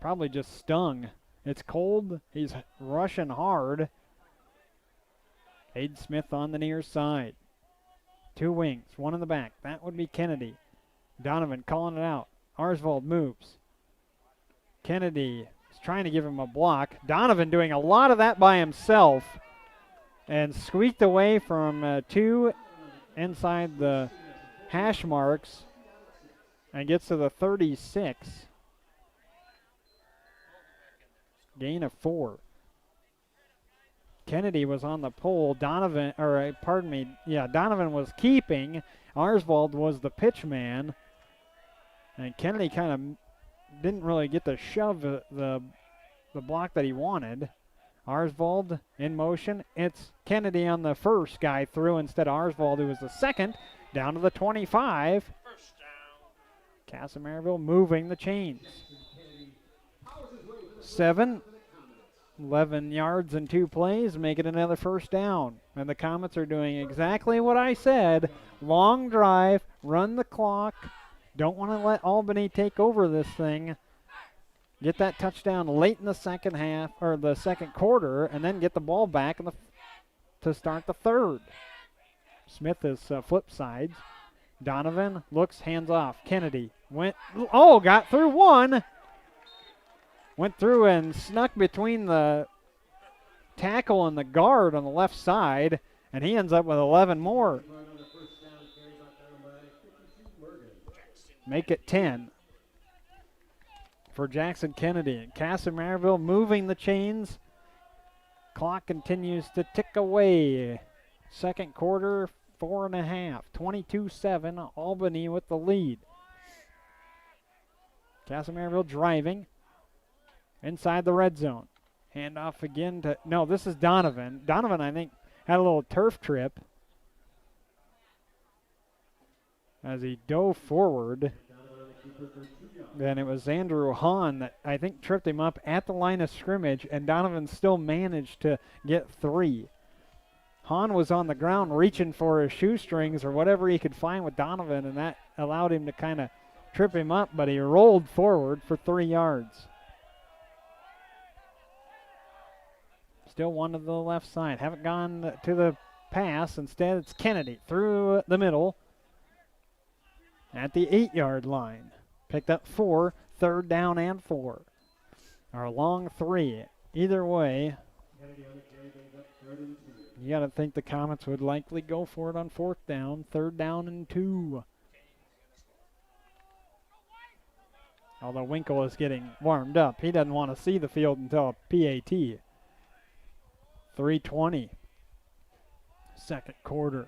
A: Probably just stung. It's cold. He's rushing hard. Aiden Smith on the near side. 2 wings, 1 in the back. That would be Kennedy. Donovan calling it out. Arsvold moves. Kennedy is trying to give him a block. Donovan doing a lot of that by himself and squeaked away from 2 inside the hash marks and gets to the 36. Gain of 4. Kennedy was on the pole. Donovan was keeping. Arsvold was the pitch man. And Kennedy kind of didn't really get to shove the block that he wanted. Arsvold in motion. It's Kennedy on the first guy through instead of Arsvold, who was the second. Down to the 25.
B: First down.
A: Kasson Mantorville moving the chains. 11 yards and 2 plays, make it another first down. And the Comets are doing exactly what I said. Long drive, run the clock. Don't want to let Albany take over this thing. Get that touchdown late in the second half, or the second quarter, and then get the ball back to start the third. Smith is flip sides. Donovan looks, hands off. Kennedy got through one. Went through and snuck between the tackle and the guard on the left side, and he ends up with 11 more. Make it 10 for Jackson Kennedy. And Kasson Mantorville moving the chains. Clock continues to tick away. Second quarter, 4.5. 22-7, Albany with the lead. Kasson Mantorville driving. Inside the red zone. Handoff again to, no, this is Donovan. Donovan, I think, had a little turf trip as he dove forward. Then it was Andrew Hahn that I think tripped him up at the line of scrimmage, and Donovan still managed to get 3. Hahn was on the ground reaching for his shoestrings or whatever he could find with Donovan, and that allowed him to kind of trip him up, but he rolled forward for 3 yards. Still one to the left side. Haven't gone to the pass. Instead, it's Kennedy through the middle at the 8-yard line. Picked up 4, 3rd down and 4. Or long 3. Either way, you got to think the Comets would likely go for it on 4th down, 3rd down and 2. Although Winkle is getting warmed up. He doesn't want to see the field until a PAT. 3:20. Second quarter.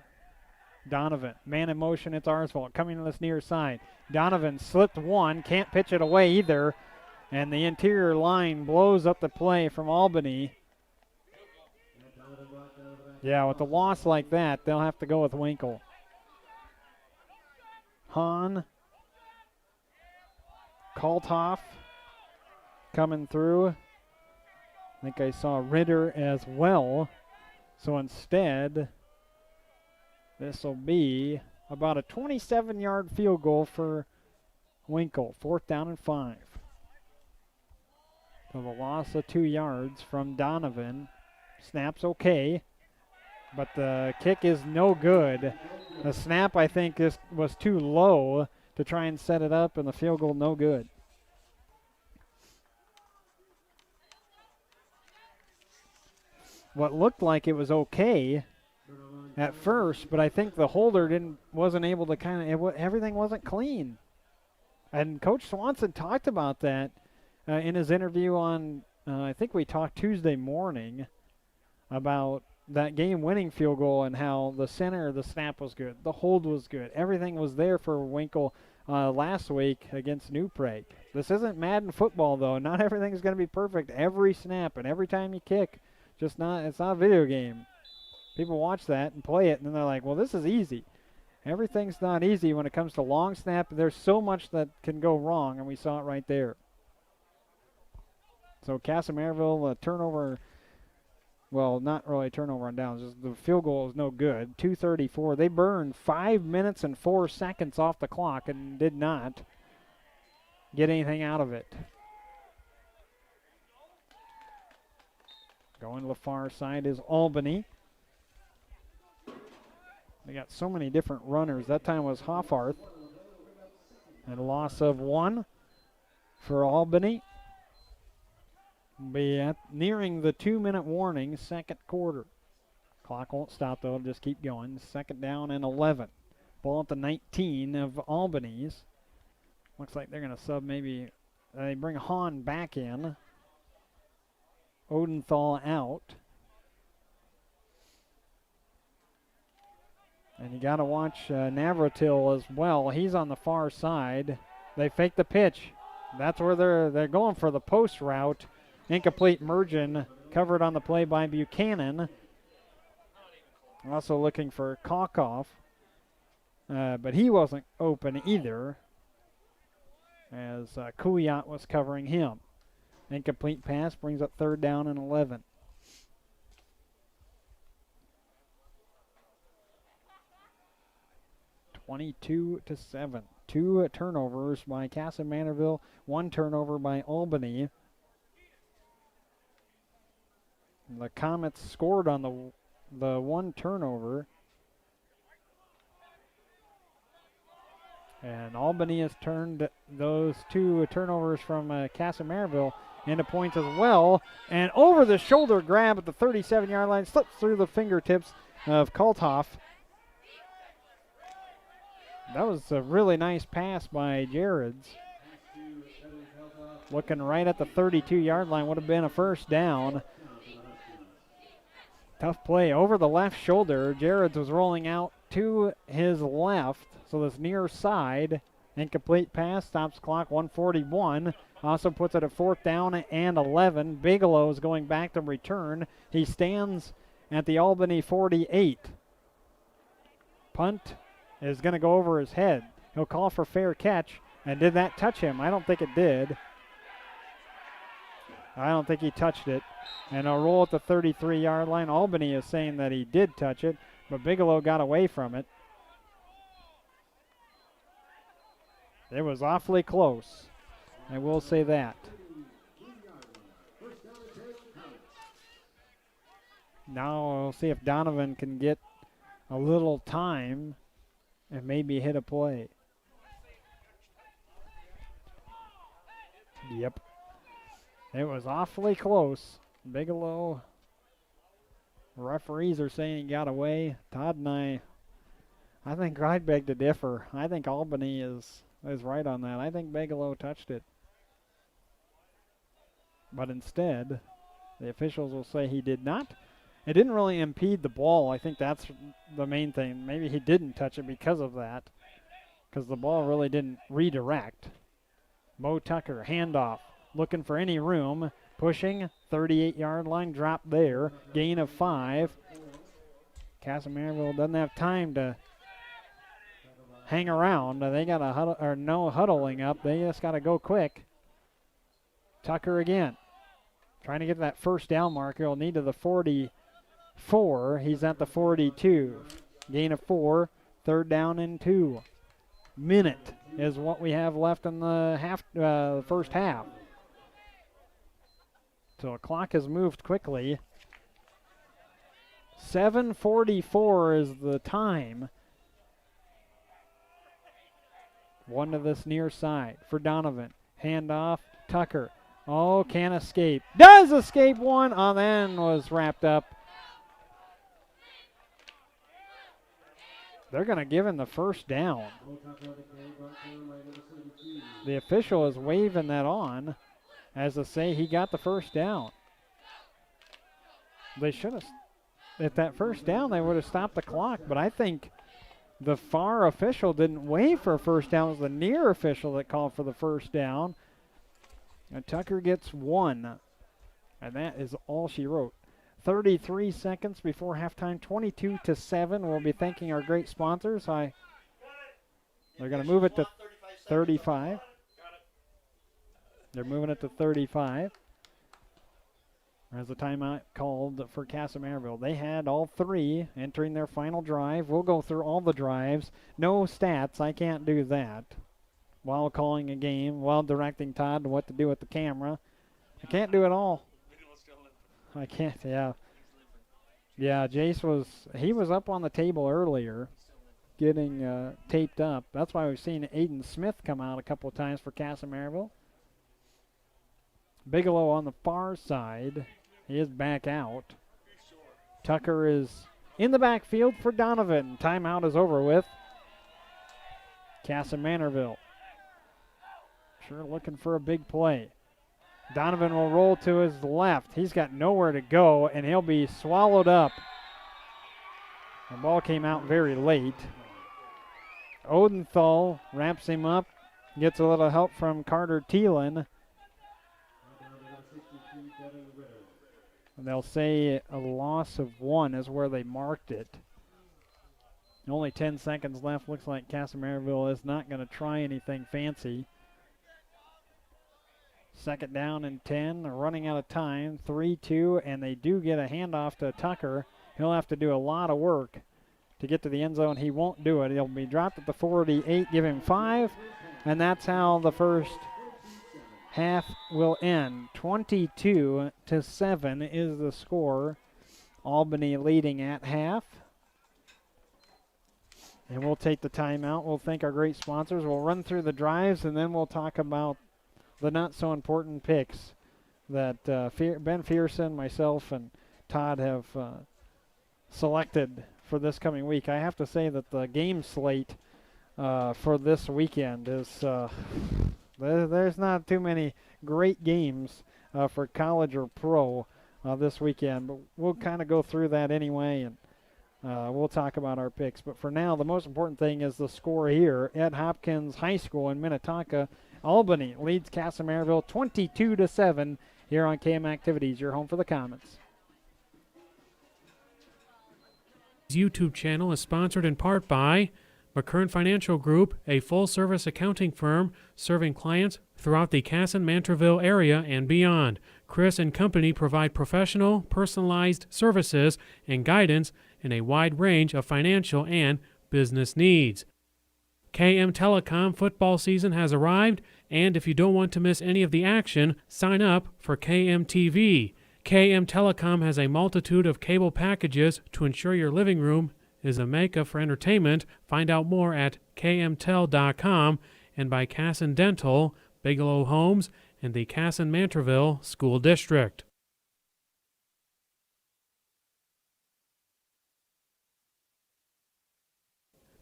A: Donovan, man in motion, it's Arsvold coming to this near side. Donovan slipped one, can't pitch it away either, and the interior line blows up the play from Albany. Yeah, with a loss like that, they'll have to go with Winkle. Hahn, Kalthoff coming through. I think I saw Ritter as well. So instead, this will be about a 27-yard field goal for Winkle. 4th down and 5. So the loss of 2 yards from Donovan. Snap's okay, but the kick is no good. The snap, I think, was too low to try and set it up, and the field goal no good. What looked like it was okay at first, but I think the holder wasn't able to everything wasn't clean. And Coach Swanson talked about that in his interview on, I think we talked Tuesday morning about that game-winning field goal and how the center of the snap was good. The hold was good. Everything was there for Winkle last week against New Prague. This isn't Madden football, though. Not everything's going to be perfect every snap and every time you kick. It's not a video game. People watch that and play it, and then they're like, well, this is easy. Everything's not easy when it comes to long snap. There's so much that can go wrong, and we saw it right there. So Kasson turnover, well, not really a turnover on downs. Just the field goal is no good. 2:34. They burned 5 minutes and 4 seconds off the clock and did not get anything out of it. Going to the far side is Albany. They got so many different runners. That time was Hoffarth. And a loss of 1 for Albany. Be nearing the 2-minute warning, second quarter. Clock won't stop, though. It'll just keep going. Second down and 11. Ball at the 19 of Albany's. Looks like they're going to sub maybe. They bring Hahn back in. Odenthal out. And you got to watch Navratil as well. He's on the far side. They fake the pitch. That's where they're going for the post route. Incomplete margin covered on the play by Buchanan. Also looking for Kokoff. But he wasn't open either, as Kuyat was covering him. Incomplete pass brings up third down and 11. (22-7). 2 turnovers by Kasson Mantorville, 1 turnover by Albany. The Comets scored on the 1 turnover. And Albany has turned those 2 turnovers from Kasson Mantorville into points as well. And over the shoulder grab at the 37-yard line, slips through the fingertips of Kalthoff. That was a really nice pass by Jareds. Looking right at the 32-yard line, would have been a first down. Tough play over the left shoulder. Jareds was rolling out to his left, so this near side. Incomplete pass, stops clock, 1:41. Also puts it at fourth down and 11. Bigelow is going back to return. He stands at the Albany 48. Punt is going to go over his head. He'll call for fair catch. And did that touch him? I don't think it did. I don't think he touched it. And a roll at the 33-yard line. Albany is saying that he did touch it, but Bigelow got away from it. It was awfully close. I will say that. Now we'll see if Donovan can get a little time and maybe hit a play. Yep. It was awfully close. Bigelow. Referees are saying he got away. Todd and I think I'd beg to differ. I think Albany is right on that. I think Bigelow touched it. But instead, the officials will say he did not. It didn't really impede the ball. I think that's the main thing. Maybe he didn't touch it because of that, because the ball really didn't redirect. Mo Tucker, handoff, looking for any room, pushing, 38-yard line, drop there, gain of 5. Kasson Mantorville doesn't have time to hang around. They got a huddle, or no huddling up. They just got to go quick. Tucker again, trying to get that first down marker. He'll need to the 44. He's at the 42. Gain of 4. Third down and 2. Minute is what we have left in the first half. So the clock has moved quickly. 7:44 is the time. One to this near side for Donovan. Handoff, Tucker. Oh, can't escape. Does escape one. Oh, then was wrapped up. They're going to give him the first down. The official is waving that on as to say he got the first down. They should have. at that first down, they would have stopped the clock. But I think the far official didn't wait for a first down. It was the near official that called for the first down. And Tucker gets 1. And that is all she wrote. 33 seconds before halftime, 22-7. We'll be thanking our great sponsors. They're going to move it to 35. They're moving it to 35. As the timeout called for Kasson. They had all 3 entering their final drive. We'll go through all the drives. No stats. I can't do that while calling a game, while directing Todd what to do with the camera. I can't do it all. I can't, yeah. Yeah, Jace was up on the table earlier getting taped up. That's why we've seen Aiden Smith come out a couple of times for Kasson. Bigelow on the far side. He is back out. Tucker is in the backfield for Donovan. Timeout is over with. Kasson. Sure looking for a big play. Donovan will roll to his left. He's got nowhere to go, and he'll be swallowed up. The ball came out very late. Odenthal wraps him up, gets a little help from Carter Thielen. And they'll say a loss of 1 is where they marked it. Only 10 seconds left. Looks like Kasson is not going to try anything fancy. Second down and 10. They're running out of time. 3-2, and they do get a handoff to Tucker. He'll have to do a lot of work to get to the end zone. He won't do it. He'll be dropped at the 48. Give him 5, and that's how the first half will end. 22-7 is the score. Albany leading at half. And we'll take the timeout. We'll thank our great sponsors. We'll run through the drives, and then we'll talk about the not-so-important picks that Ben Fearson, myself, and Todd have selected for this coming week. I have to say that the game slate for this weekend is there's not too many great games for college or pro this weekend, but we'll kind of go through that anyway, and we'll talk about our picks. But for now, the most important thing is the score here at Hopkins High School in Minnetonka. Albany leads Kasson 22-7 here on KM Activities, your home for the Comets.
C: YouTube channel is sponsored in part by McKern Financial Group, a full-service accounting firm serving clients throughout the Kasson-Mantorville area and beyond. Chris and company provide professional, personalized services and guidance in a wide range of financial and business needs. KM Telecom football season has arrived, and if you don't want to miss any of the action, sign up for KM TV. KM Telecom has a multitude of cable packages to ensure your living room is a mecca for entertainment. Find out more at kmtel.com and by Kasson Dental, Bigelow Homes, and the Kasson-Mantorville School District.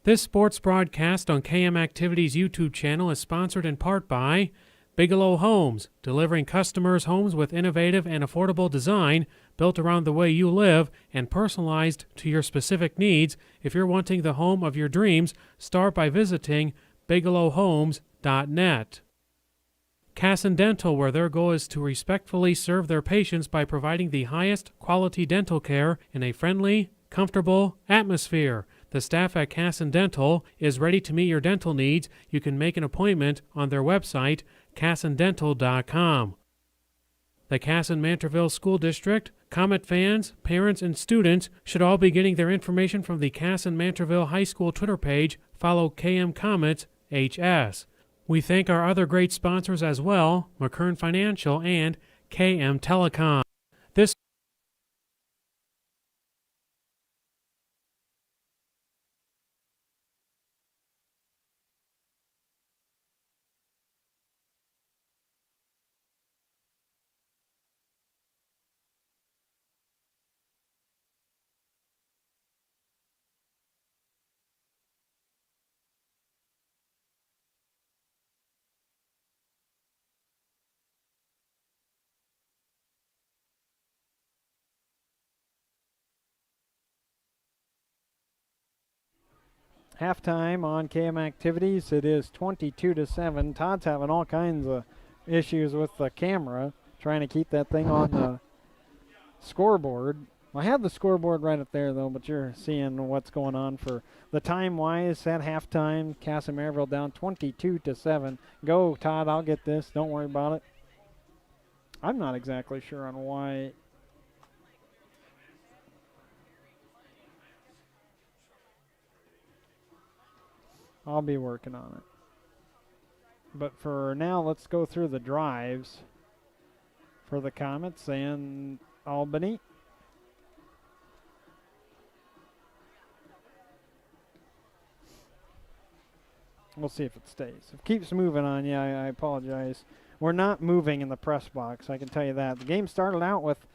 C: This sports broadcast on KM Activities YouTube channel is sponsored in part by Bigelow Homes, delivering customers homes with innovative and affordable design built around the way you live and personalized to your specific needs. If you're wanting the home of your dreams, start by visiting bigelowhomes.net. Kasson Dental, where their goal is to respectfully serve their patients by providing the highest quality dental care in a friendly, comfortable atmosphere. The staff at Kasson Dental is ready to meet your dental needs. You can make an appointment on their website, kassondental.com. The Kasson-Mantorville School District, Comet fans, parents, and students should all be getting their information from the Kasson-Mantorville High School Twitter page. Follow KM Comets HS. We thank our other great sponsors as well, McKern Financial and KM Telecom. This
A: Halftime on KM Activities, it is 22-7. Todd's having all kinds of issues with the camera, trying to keep that thing on the scoreboard. I have the scoreboard right up there, though, but you're seeing what's going on for the time-wise at halftime. Kasson Mantorville down 22-7. Go, Todd, I'll get this. Don't worry about it. I'm not exactly sure on why. I'll be working on it. But for now, let's go through the drives for the Comets and Albany. We'll see if it stays. If it keeps moving on, yeah, I apologize. We're not moving in the press box, I can tell you that. The game started out with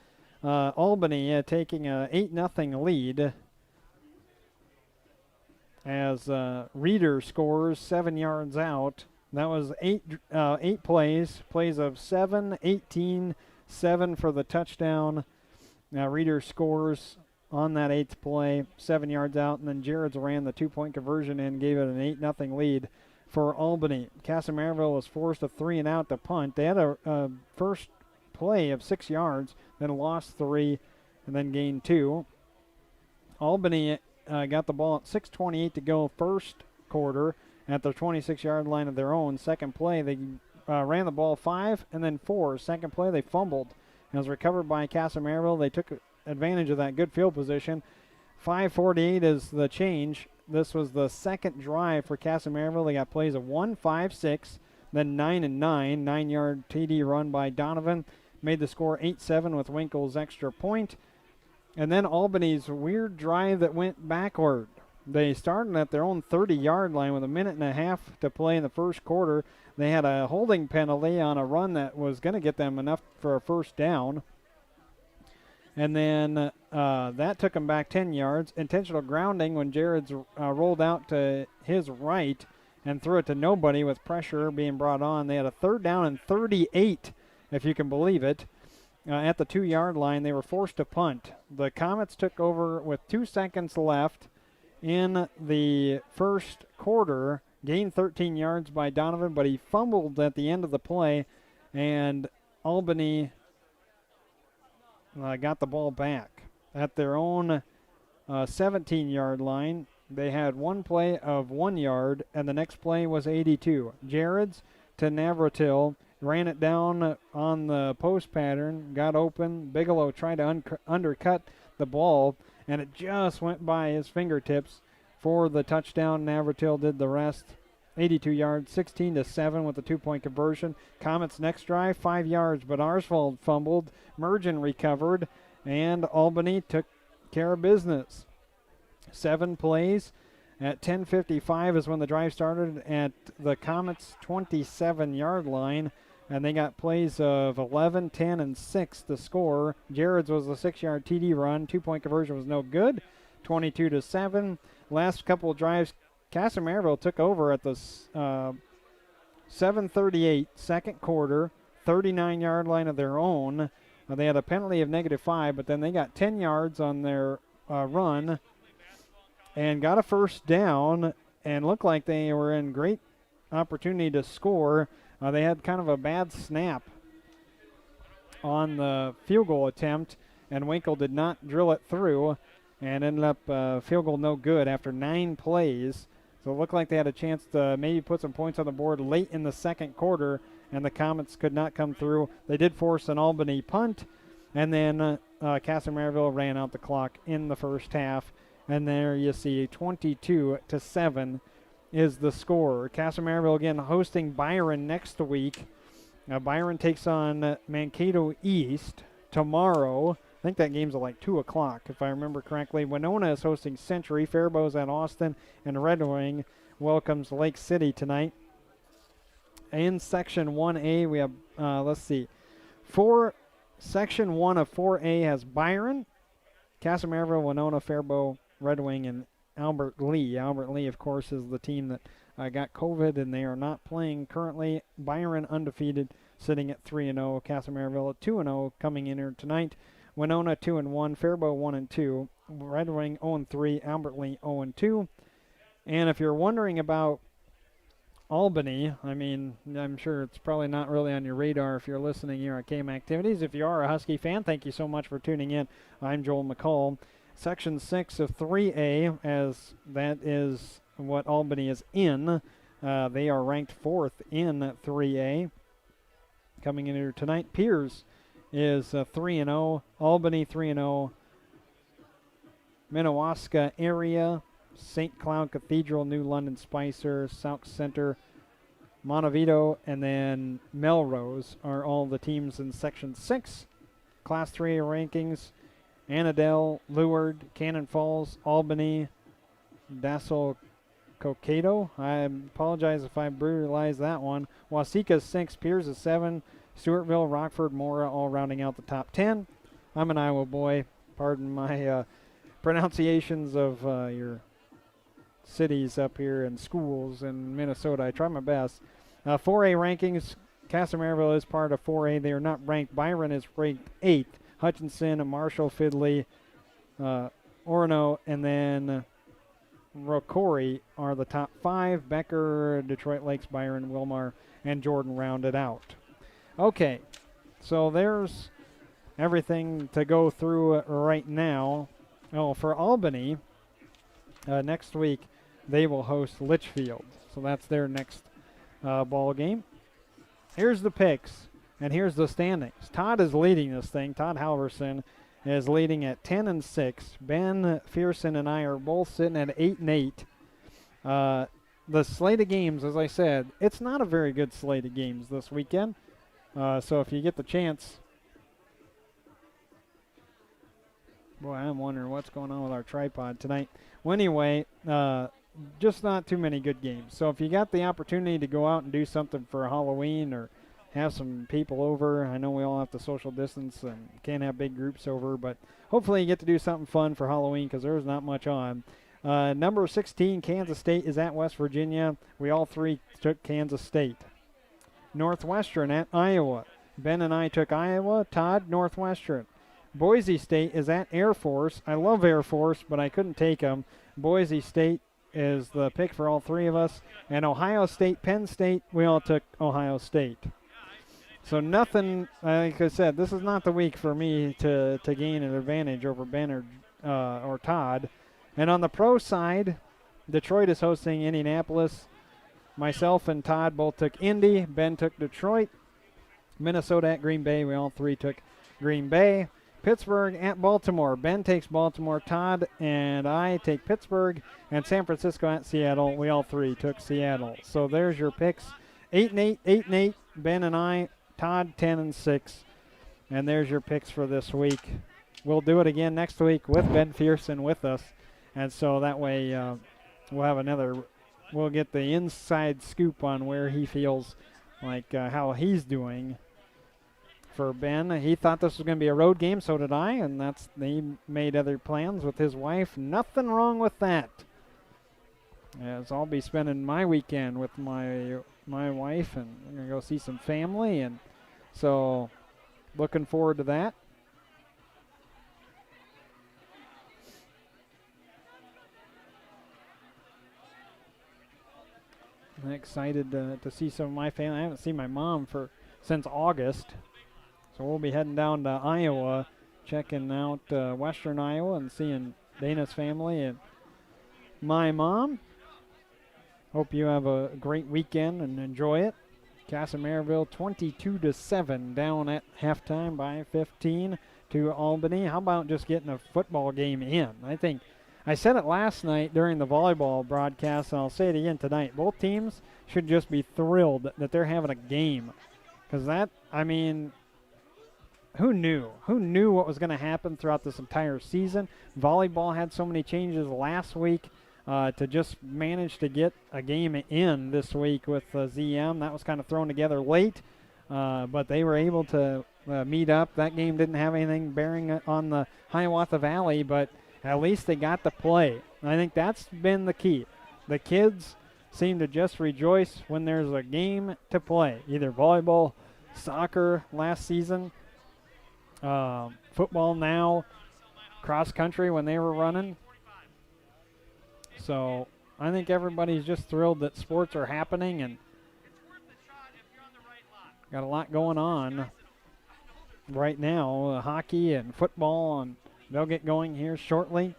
A: Albany taking a 8-0 lead as Reeder scores 7 yards out. That was eight plays of 7, 18, 7 for the touchdown. Now Reeder scores on that 8th play, 7 yards out, and then Jared's ran the 2-point conversion and gave it an 8-0 lead for Albany. Kasson Mantorville was forced a 3-and-out to punt. They had a first play of 6 yards, then lost 3, and then gained 2. Albany got the ball at 6:28 to go first quarter at the 26-yard line of their own. Second play, they ran the ball 5 and then 4. Second play, they fumbled. It was recovered by Kasson Mantorville. They took advantage of that good field position. 5:48 is the change. This was the second drive for Kasson Mantorville. They got plays of 1, 5, 6, then 9 and 9. 9-yard TD run by Donovan made the score 8-7 with Winkle's extra point. And then Albany's weird drive that went backward. They started at their own 30-yard line with a minute and a half to play in the first quarter. They had a holding penalty on a run that was going to get them enough for a first down. And then that took them back 10 yards. Intentional grounding when Jared's rolled out to his right and threw it to nobody with pressure being brought on. They had a 3rd down and 38, if you can believe it. At the 2-yard line, they were forced to punt. The Comets took over with 2 seconds left in the first quarter, gained 13 yards by Donovan, but he fumbled at the end of the play, and Albany got the ball back. At their own 17-yard line, they had one play of 1 yard, and the next play was 82. Jared's to Navratil. Ran it down on the post pattern, got open. Bigelow tried to undercut the ball, and it just went by his fingertips for the touchdown. Navratil did the rest. 82 yards, 16-7 with the 2-point conversion. Comets' next drive, 5 yards, but Arsvold fumbled. Mergen recovered, and Albany took care of business. 7 plays. At 10:55 is when the drive started at the Comets' 27-yard line. And they got plays of 11, 10, and 6 to score. Jared's was a 6-yard TD run. 2-point conversion was no good. 22-7. Last couple of drives, Kasson Mantorville took over at the 7:38 second quarter, 39-yard line of their own. They had a penalty of -5, but then they got 10 yards on their run and got a first down and looked like they were in great opportunity to score. They had kind of a bad snap on the field goal attempt, and Winkle did not drill it through and ended up field goal no good after 9 plays. So it looked like they had a chance to maybe put some points on the board late in the second quarter, and the Comets could not come through. They did force an Albany punt, and then Kasson Mantorville ran out the clock in the first half. And there you see 22-7 is the score. Kasson Mantorville again hosting Byron next week. Byron takes on Mankato East tomorrow. I think that game's at like 2 o'clock, if I remember correctly. Winona is hosting Century. Faribault's at Austin. And Red Wing welcomes Lake City tonight. In Section 1A, we have, Section 1 of 4A has Byron, Kasson Mantorville, Winona, Faribault, Red Wing, and Albert Lea. Albert Lea, of course, is the team that got COVID, and they are not playing currently. Byron undefeated, sitting at 3-0. Kasson Mantorville at 2-0, coming in here tonight. Winona 2-1, Faribault 1-2, Red Wing 0-3, Albert Lea 0-2. And if you're wondering about Albany, I mean, I'm sure it's probably not really on your radar if you're listening here at KM Activities. If you are a Husky fan, thank you so much for tuning in. I'm Joel McCall. Section 6 of 3A, as that is what Albany is in. They are ranked 4th in 3A. Coming in here tonight, Piers is 3-0. Albany 3-0. Minnewaska area, St. Cloud Cathedral, New London Spicer, Sauk Center, Montevideo, and then Melrose are all the teams in Section 6. Class 3A rankings, Annandale, Leeward, Cannon Falls, Albany, Dassel, Cokato. I apologize if I brutalized that one. Waseca's 6, Piers is 7, Stewartville, Rockford, Mora, all rounding out the top 10. I'm an Iowa boy. Pardon my pronunciations of your cities up here and schools in Minnesota. I try my best. 4A rankings, Kasson is part of 4A. They are not ranked. Byron is ranked 8th. Hutchinson, Marshall, Fidley, Orono, and then Rocori are the top 5. Becker, Detroit Lakes, Byron, Wilmar, and Jordan rounded out. Okay, so there's everything to go through right now. Oh, for Albany, next week they will host Litchfield. So that's their next ball game. Here's the picks, and here's the standings. Todd is leading this thing. Todd Halverson is leading at 10-6. Ben Fearson and I are both sitting at 8-8. The slate of games, as I said, it's not a very good slate of games this weekend. So if you get the chance, boy, I'm wondering what's going on with our tripod tonight. Well, anyway, just not too many good games. So if you got the opportunity to go out and do something for Halloween or have some people over, I know we all have to social distance and can't have big groups over, but hopefully you get to do something fun for Halloween because there's not much on. Number 16, Kansas State is at West Virginia. We all three took Kansas State. Northwestern at Iowa. Ben and I took Iowa. Todd, Northwestern. Boise State is at Air Force. I love Air Force, but I couldn't take them. Boise State is the pick for all three of us. And Ohio State, Penn State, we all took Ohio State. So nothing, like I said, this is not the week for me to gain an advantage over Ben or Todd. And on the pro side, Detroit is hosting Indianapolis. Myself and Todd both took Indy. Ben took Detroit. Minnesota at Green Bay. We all three took Green Bay. Pittsburgh at Baltimore. Ben takes Baltimore. Todd and I take Pittsburgh. And San Francisco at Seattle. We all three took Seattle. So there's your picks. 8-8, 8-8. Ben and I. Todd 10-6. And there's your picks for this week. We'll do it again next week with Ben Fearson with us. And so that way we'll have another, we'll get the inside scoop on where he feels like how he's doing. For Ben, he thought this was going to be a road game, so did I, and he made other plans with his wife. Nothing wrong with that. As I'll be spending my weekend with my wife, and I'm going to go see some family, and so looking forward to that. I'm excited to see some of my family. I haven't seen my mom since August. So we'll be heading down to Iowa, checking out western Iowa and seeing Dana's family and my mom. Hope you have a great weekend and enjoy it. Kasson 22-7 down at halftime by 15 to Albany. How about just getting a football game in? I think I said it last night during the volleyball broadcast, and I'll say it again tonight. Both teams should just be thrilled that they're having a game. Because that, I mean, who knew? Who knew what was going to happen throughout this entire season? Volleyball had so many changes last week to just manage to get a game in this week with ZM. That was kind of thrown together late, but they were able to meet up. That game didn't have anything bearing on the Hiawatha Valley, but at least they got to play. And I think that's been the key. The kids seem to just rejoice when there's a game to play, either volleyball, soccer last season, football now, cross country when they were running. So I think everybody's just thrilled that sports are happening and got a lot going on right now. Hockey and football, and they'll get going here shortly.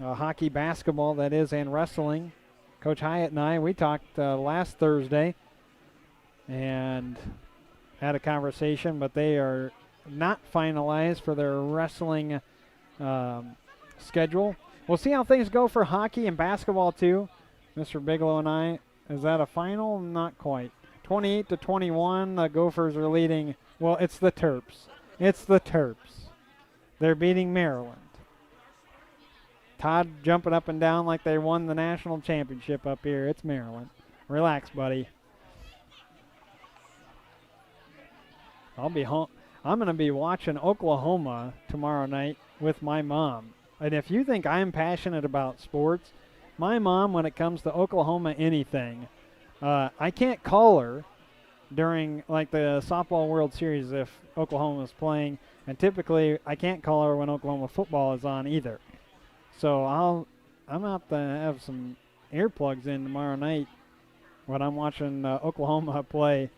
A: Hockey, basketball, that is, and wrestling. Coach Hyatt and I, we talked last Thursday and had a conversation, but they are not finalized for their wrestling schedule. We'll see how things go for hockey and basketball, too. Mr. Bigelow and I, is that a final? Not quite. 28-21, the Gophers are leading. Well, it's the Terps. It's the Terps. They're beating Maryland. Todd jumping up and down like they won the national championship up here. It's Maryland. Relax, buddy. I'll be home. I'm going to be watching Oklahoma tomorrow night with my mom. And if you think I'm passionate about sports, my mom, when it comes to Oklahoma anything, I can't call her during like the softball World Series if Oklahoma is playing, and typically I can't call her when Oklahoma football is on either. So I'm out to have some earplugs in tomorrow night when I'm watching Oklahoma play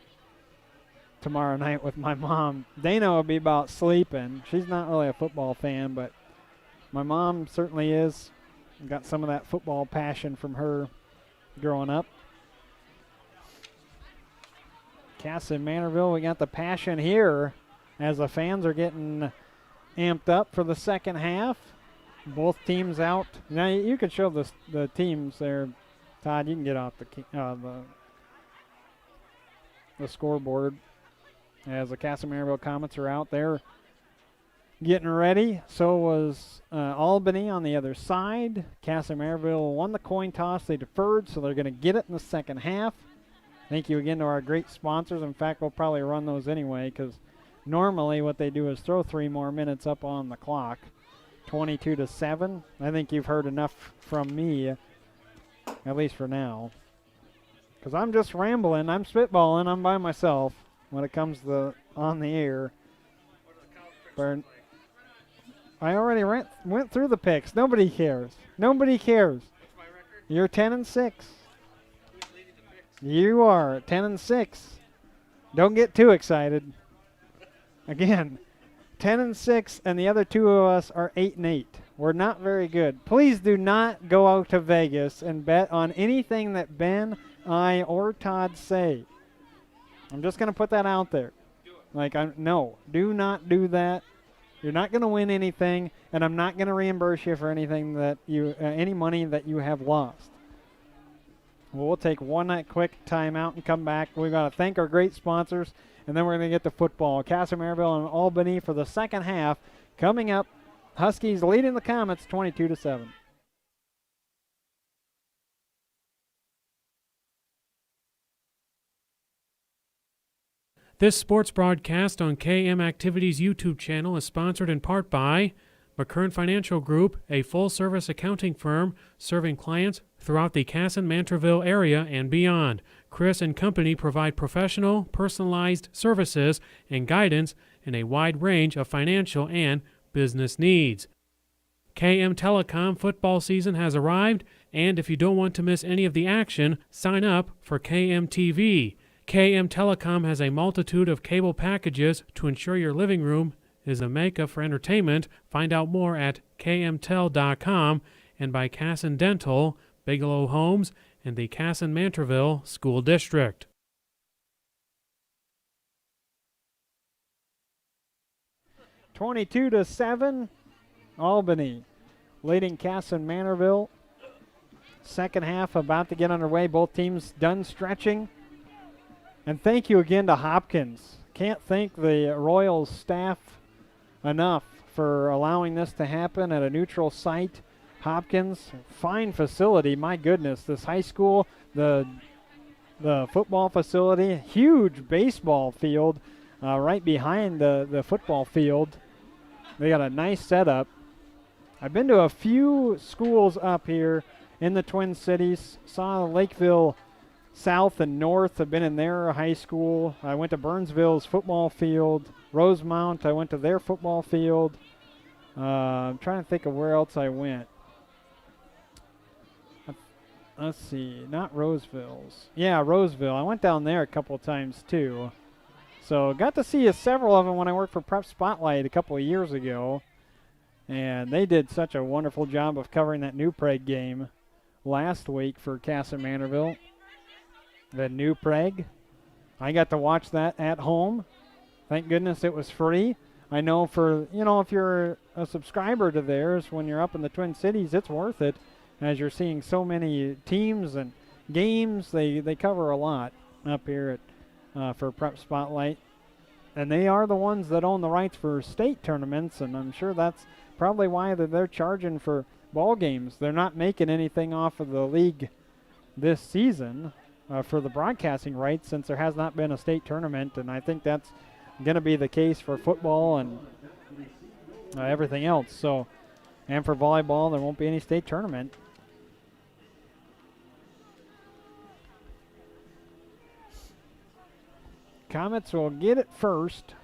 A: tomorrow night with my mom. Dana will be about sleeping. She's not really a football fan, but my mom certainly is. Got some of that football passion from her growing up. Kasson, Mantorville, we got the passion here as the fans are getting amped up for the second half. Both teams out. Now you can show the teams there. Todd, you can get off the scoreboard as the Kasson Mantorville Comets are out there getting ready. So was Albany on the other side. Kasson Mantorville won the coin toss. They deferred, so they're going to get it in the second half. Thank you again to our great sponsors. In fact, we'll probably run those anyway because normally what they do is throw 3 more minutes up on the clock. 22-7. I think you've heard enough from me, at least for now. Because I'm just rambling. I'm spitballing. I'm by myself when it comes to on the air. But I already went through the picks. Nobody cares. Nobody cares.
B: What's my record?
A: You're 10-6.
B: Who's leading the picks?
A: You are 10-6. Don't get too excited. Again, 10-6, and the other two of us are 8-8. We're not very good. Please do not go out to Vegas and bet on anything that Ben, I, or Todd say. I'm just going to put that out there. No, do not do that. You're not going to win anything, and I'm not going to reimburse you for anything that any money that you have lost. Well, we'll take one quick timeout and come back. We've got to thank our great sponsors, and then we're going to get to football. Kasson Mantorville and Albany for the second half. Coming up, Huskies leading the Comets 22-7.
C: This sports broadcast on KM Activities YouTube channel is sponsored in part by McKern Financial Group, a full-service accounting firm serving clients throughout the Kasson-Mantorville area and beyond. Chris and company provide professional, personalized services and guidance in a wide range of financial and business needs. KM Telecom football season has arrived, and if you don't want to miss any of the action, sign up for KM TV. KM Telecom has a multitude of cable packages to ensure your living room is a mecca for entertainment. Find out more at kmtel.com and by Kasson Dental, Bigelow Homes, and the Kasson-Mantorville School District.
A: 22-7, Albany leading Kasson-Mantorville. Second half about to get underway. Both teams done stretching. And thank you again to Hopkins. Can't thank the Royals staff enough for allowing this to happen at a neutral site. Hopkins, fine facility. My goodness, this high school, the football facility, huge baseball field right behind the football field. They got a nice setup. I've been to a few schools up here in the Twin Cities. Saw Lakeville South and North. I've been in their high school. I went to Burnsville's football field. Rosemount, I went to their football field. I'm trying to think of where else I went. let's see, not Roseville's. Yeah, Roseville. I went down there a couple of times too. So got to see several of them when I worked for Prep Spotlight a couple of years ago. And they did such a wonderful job of covering that New Prague game last week for Kasson Mantorville. The New Prague. I got to watch that at home. Thank goodness it was free. I know for, if you're a subscriber to theirs, when you're up in the Twin Cities, it's worth it. As you're seeing so many teams and games, they cover a lot up here at for Prep Spotlight. And they are the ones that own the rights for state tournaments, and I'm sure that's probably why they're charging for ball games. They're not making anything off of the league this season for the broadcasting rights, since there has not been a state tournament, and I think that's going to be the case for football and everything else. So, and for volleyball, there won't be any state tournament. Comets will get it first.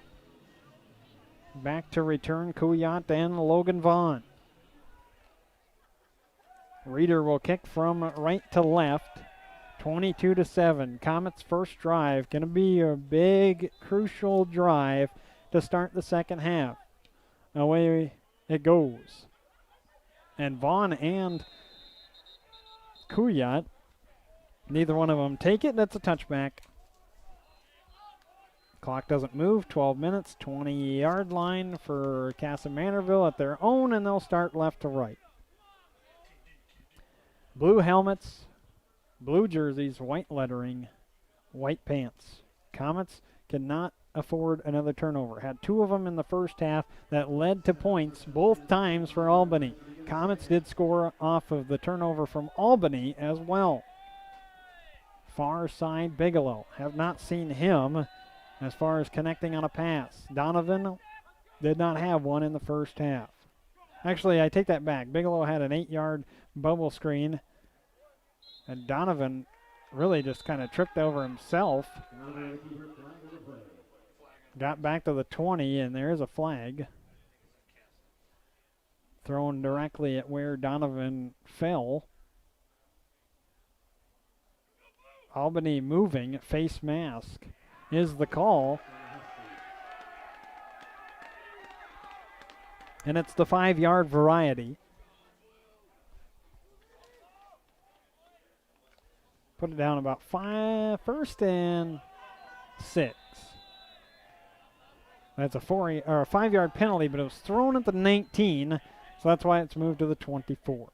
A: Back to return Kuyat and Logan Vaughn. Reeder will kick from right to left. 22-7. Comets' first drive. Going to be a big, crucial drive to start the second half. Away it goes. And Vaughn and Kuyat, neither one of them take it. That's a touchback. Clock doesn't move. 12 minutes, 20-yard line for Kasson Mantorville at their own, and they'll start left to right. Blue helmets, blue jerseys, white lettering, white pants. Comets cannot afford another turnover. Had two of them in the first half that led to points both times for Albany. Comets did score off of the turnover from Albany as well. Far side Bigelow. Have not seen him as far as connecting on a pass. Donovan did not have one in the first half. Actually, I take that back. Bigelow had an 8-yard bubble screen, and Donovan really just kind of tripped over himself. Got back to the 20, and there's a flag thrown directly at where Donovan fell. Albany moving, face mask is the call. And it's the 5-yard variety. Put it down about 1st and 6. That's a 5-yard penalty, but it was thrown at the 19, so that's why it's moved to the 24.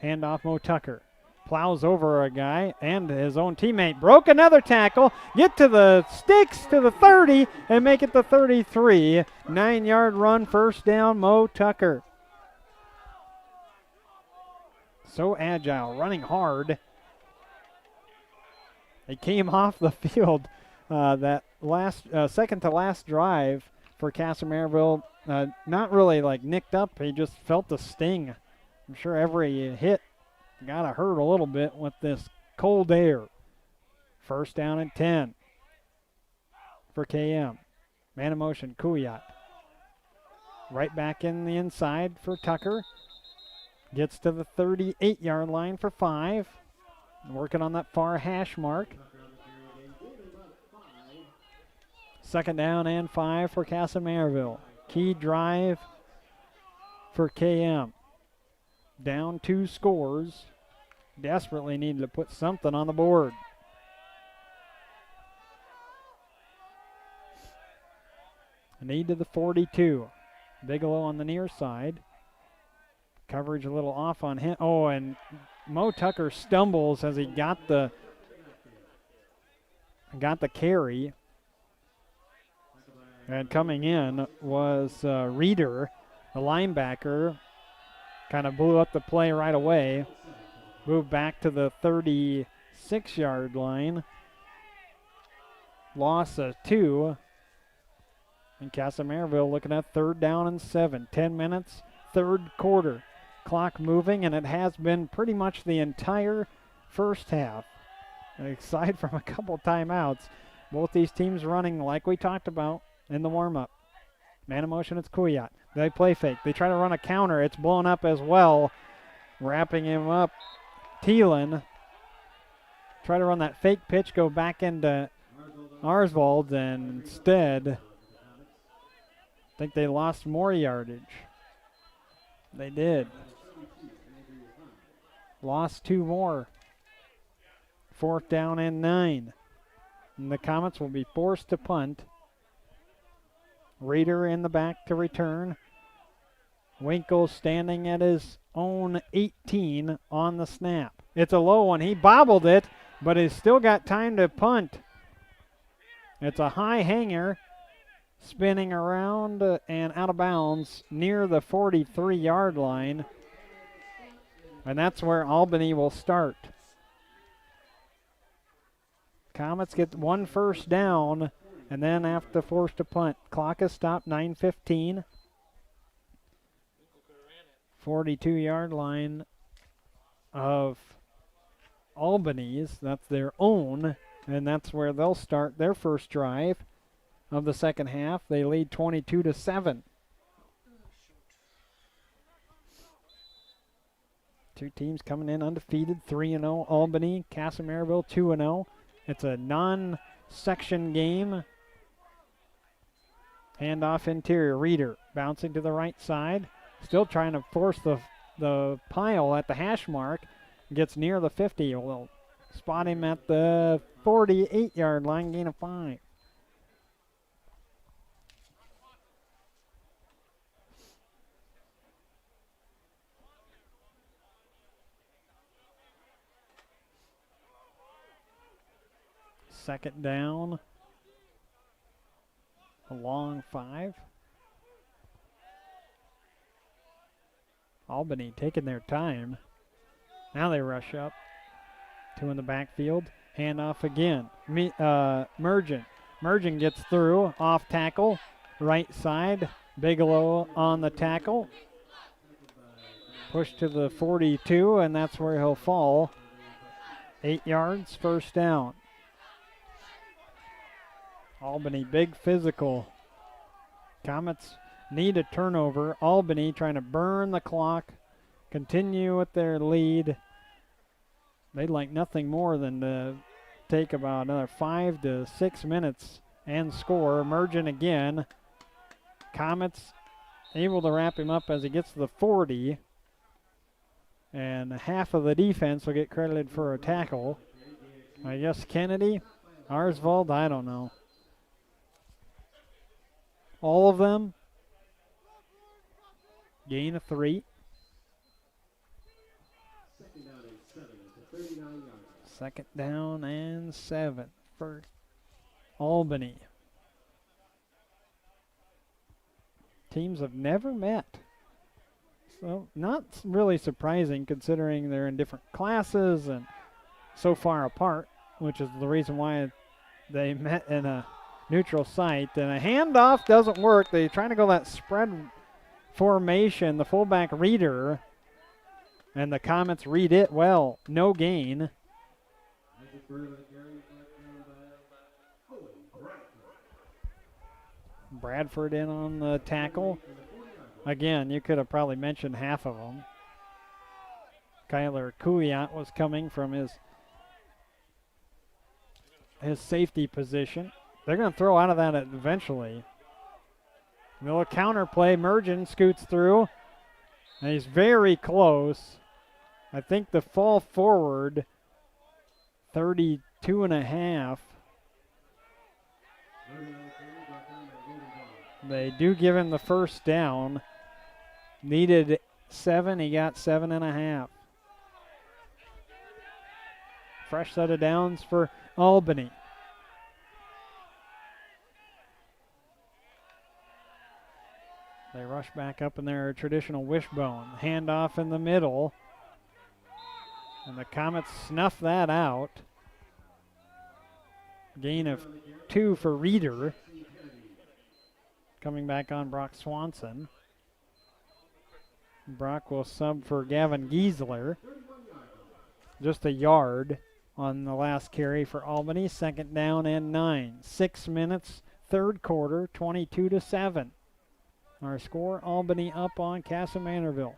A: Handoff Mo Tucker. Plows over a guy and his own teammate. Broke another tackle. Get to the sticks to the 30 and make it the 33. 9-yard run, first down, Mo Tucker. So agile, running hard. He came off the field that second to last drive for Kasson Mantorville. Not really like nicked up. He just felt the sting. I'm sure every hit got to hurt a little bit with this cold air. First down and 10 for KM. Man in motion, Kuyat. Right back in the inside for Tucker. Gets to the 38-yard line for 5. Working on that far hash mark. Second down and 5 for Kasson Mantorville. Key drive for KM. Down 2 scores. Desperately needed to put something on the board. A need to the 42. Bigelow on the near side. Coverage a little off on him. Oh, and Mo Tucker stumbles as he got the carry. And coming in was Reeder, the linebacker. Kind of blew up the play right away. Moved back to the 36-yard line. Loss of 2. And Kasson Mantorville looking at 3rd down and 7. 10 minutes, 3rd quarter. Clock moving, and it has been pretty much the entire first half. Aside from a couple timeouts, both these teams running like we talked about in the warm-up. Man in motion, it's Kuyat. They play fake. They try to run a counter. It's blown up as well. Wrapping him up Thielen. Try to run that fake pitch, go back into Arsvold, and instead, I think they lost more yardage. They did. Lost 2 more. 4th down and 9. And the Comets will be forced to punt. Reeder in the back to return. Winkle standing at his own 18 on the snap. It's a low one. He bobbled it, but he's still got time to punt. It's a high hanger, spinning around and out of bounds near the 43-yard line. And that's where Albany will start. Comets get 1 first down, and then after forced to punt. Clock is stopped, 9:15. 42-yard line of Albany's. That's their own, and that's where they'll start their first drive of the second half. They lead 22-7. Two teams coming in undefeated, 3-0 Albany, Kasson 2-0. It's a non-section game. Handoff interior, Reeder bouncing to the right side. Still trying to force the pile at the hash mark. Gets near the 50. We'll spot him at the 48-yard line, gain of 5. Second down. A long 5. Albany taking their time. Now they rush up. 2 in the backfield. Handoff again. Mergen. Mergen gets through. Off tackle. Right side. Bigelow on the tackle. Push to the 42, and that's where he'll fall. 8 yards, first down. Albany, big physical. Comets need a turnover. Albany trying to burn the clock, continue with their lead. They'd like nothing more than to take about another 5 to 6 minutes and score. Mergen again. Comets able to wrap him up as he gets to the 40. And half of the defense will get credited for a tackle. I guess Kennedy, Arsvold, I don't know. All of them. Gain of 3. Second down and 7 for Albany. Teams have never met. So not really surprising considering they're in different classes and so far apart, which is the reason why they met in a neutral site. And a handoff doesn't work. They're trying to go that spread formation. The fullback Reeder, and the Comets read it well. No gain. Bradford in on the tackle. Again, you could have probably mentioned half of them. Kyler Kuyat was coming from his safety position. They're going to throw out of that eventually. Little counter play. Mergen scoots through, and he's very close. I think the fall forward, 32.5. They do give him the first down. Needed 7. He got 7.5. Fresh set of downs for Albany. They rush back up in their traditional wishbone. Handoff in the middle. And the Comets snuff that out. Gain of 2 for Reeder. Coming back on Brock Swanson. Brock will sub for Gavin Giesler. Just a yard on the last carry for Albany. Second down and 9. 6 minutes, third quarter, 22-7. Our score, Albany up on Kasson Mantorville.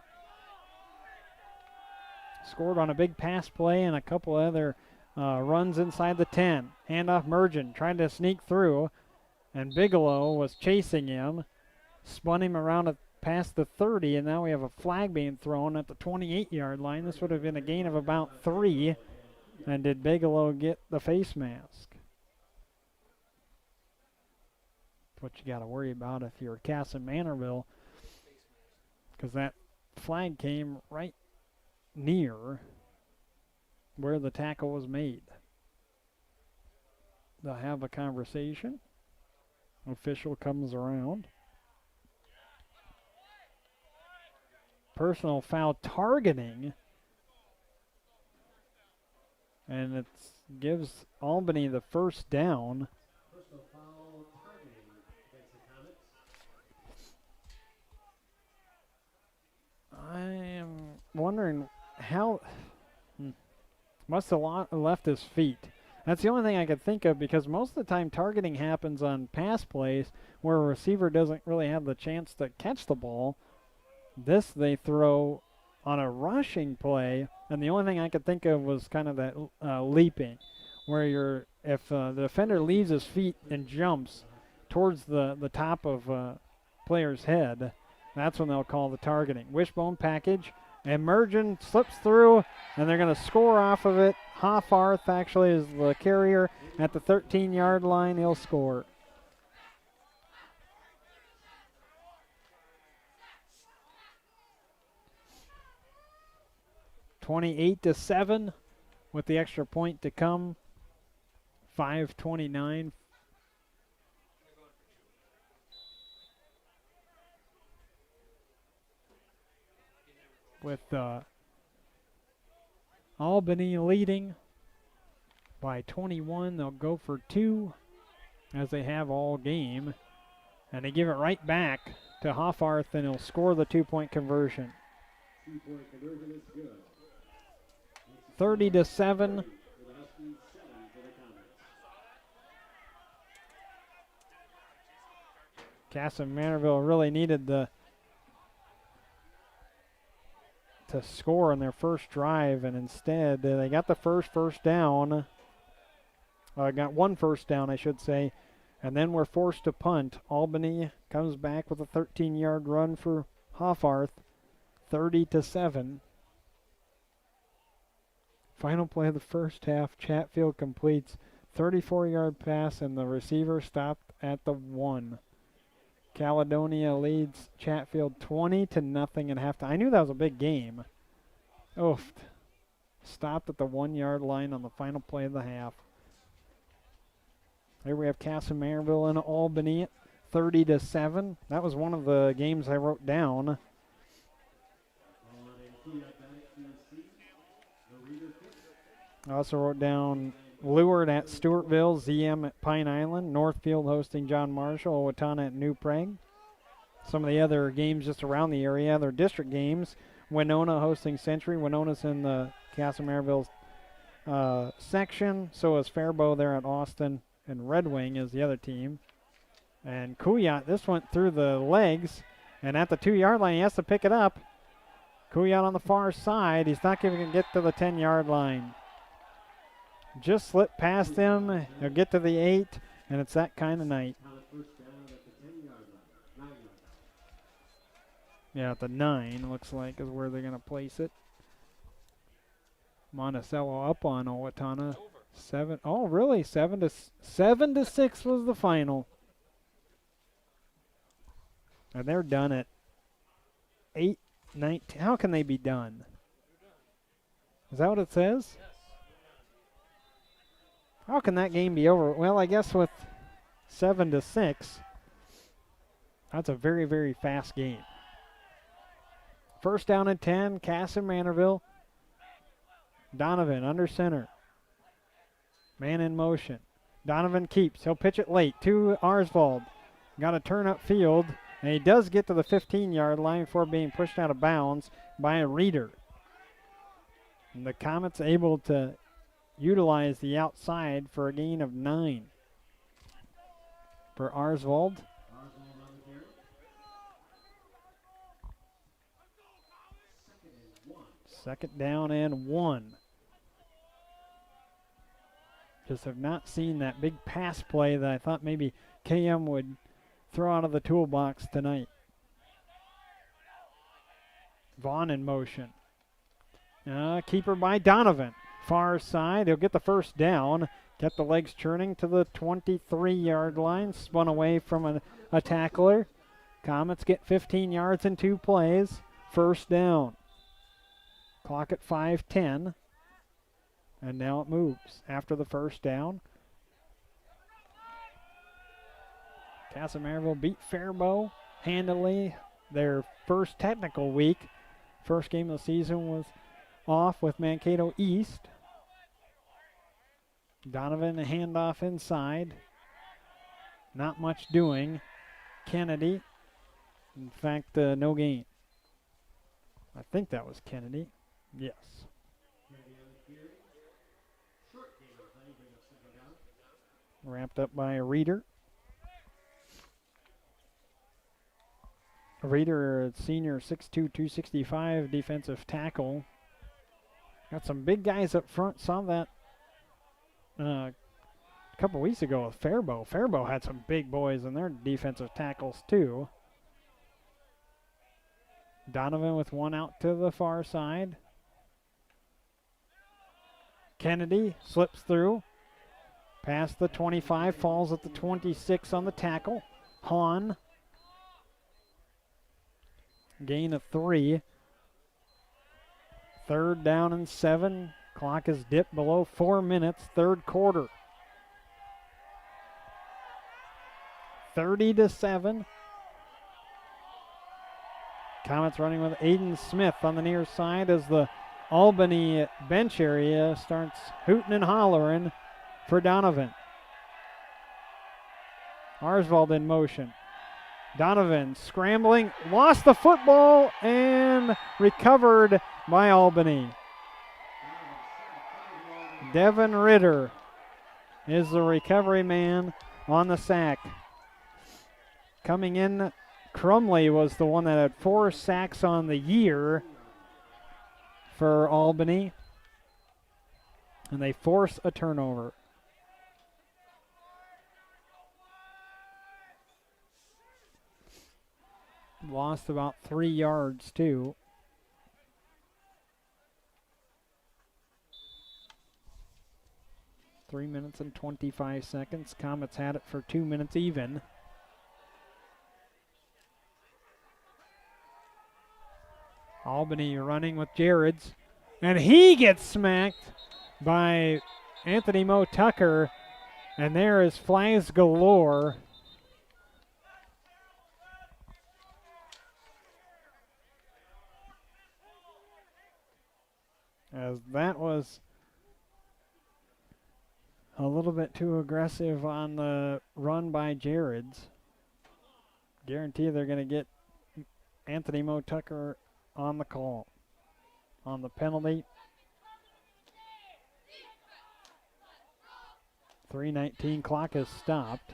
A: scored on a big pass play and a couple other runs inside the 10. Handoff Mergen trying to sneak through, and Bigelow was chasing him, spun him around past the 30, and now we have a flag being thrown at the 28-yard line. This would have been a gain of about 3. And did Bigelow get the face mask? That's what you got to worry about if you're Kasson Mantorville, because that flag came right near where the tackle was made. They'll have a conversation. Official comes around. Personal foul targeting. And it gives Albany the first down.
D: Personal foul targeting against the Comets.
A: I am wondering how. Must have left his feet. That's the only thing I could think of, because most of the time targeting happens on pass plays where a receiver doesn't really have the chance to catch the ball. This they throw on a rushing play, and the only thing I could think of was kind of that leaping, where if the defender leaves his feet and jumps towards the top of a player's head, that's when they'll call the targeting. Wishbone package. Emergent slips through, and they're going to score off of it. Hoffarth actually is the carrier at the 13-yard line. He'll score. (28-7) with the extra point to come. 5:29. With Albany leading by 21. They'll go for 2, as they have all game. And they give it right back to Hoffarth, and he'll score the 2-point conversion.
D: 2-point conversion is good.
A: 30-7. Kasson Mantorville really needed to score on their first drive, and instead they got the first down. Got one first down, I should say, and then we're forced to punt. Albany comes back with a 13-yard run for Hoffarth, 30-7. Final play of the first half, Chatfield completes 34-yard pass, and the receiver stopped at the 1. Caledonia leads Chatfield 20-0 at halftime. I knew that was a big game. Oof. Stopped at the 1-yard line on the final play of the half. Here we have Kasson Mantorville and Albany, 30-7. That was one of the games I wrote down. I also wrote down Leward at Stewartville, ZM at Pine Island, Northfield hosting John Marshall, Owatonna at New Prague. Some of the other games just around the area, they're district games. Winona hosting Century. Winona's in the Kasson Mantorville section. So is Faribault there at Austin, and Red Wing is the other team. And Kuyat, this went through the legs, and at the 2-yard line, he has to pick it up. Kuyat on the far side. He's not going to get to the 10-yard line. Just slipped past him. He'll get to the 8, and it's that kind of night. Yeah, at the 9, looks like, is where they're going to place it. Monticello up on Owatonna. 7. Oh, really? 7-6 was the final. And they're done at 8-19. How can they be done? Is that what it says? How can that game be over? Well, I guess with 7-6, that's a very, very fast game. First down and 10, Kasson Mantorville. Donovan under center. Man in motion. Donovan keeps. He'll pitch it late to Arsvold. Got to turn up field, and he does get to the 15-yard line before being pushed out of bounds by a Reader. And the Comets able to utilize the outside for a gain of 9 for Arsvold. Second down and 1. Just have not seen that big pass play that I thought maybe KM would throw out of the toolbox tonight. Vaughn in motion. Keeper by Donovan. Far side, he'll get the first down. Kept the legs churning to the 23-yard line. Spun away from a tackler. Comets get 15 yards in 2 plays. First down. Clock at 5:10. And now it moves after the first down. Kasson beat Faribault handily their first technical week. First game of the season was off with Mankato East. Donovan, a handoff inside. Not much doing. Kennedy, in fact, no gain. I think that was Kennedy. Yes. Wrapped up by a Reader. Reader, senior, 6'2", 265, defensive tackle. Got some big guys up front. Saw that a couple weeks ago with Faribault. Faribault had some big boys in their defensive tackles too. Donovan with one out to the far side. Kennedy slips through. Past the 25, falls at the 26 on the tackle. Hahn. Gain of 3. Third down and 7. Clock is dipped below 4 minutes. Third quarter. 30-7. Comets running with Aiden Smith on the near side as the Albany bench area starts hooting and hollering for Donovan. Arsvold in motion. Donovan scrambling, lost the football, and recovered by Albany. Devin Ritter is the recovery man on the sack. Coming in, Crumley was the one that had 4 sacks on the year for Albany, and they force a turnover. Lost about 3 yards, too. Three minutes and 25 seconds. Comets had it for 2 minutes even. Albany running with Jareds, and he gets smacked by Anthony Moe Tucker, and there is flags galore. As that was a little bit too aggressive on the run by Jareds. Guarantee they're going to get Anthony Moe Tucker on the call, on the penalty. 3:19 clock has stopped.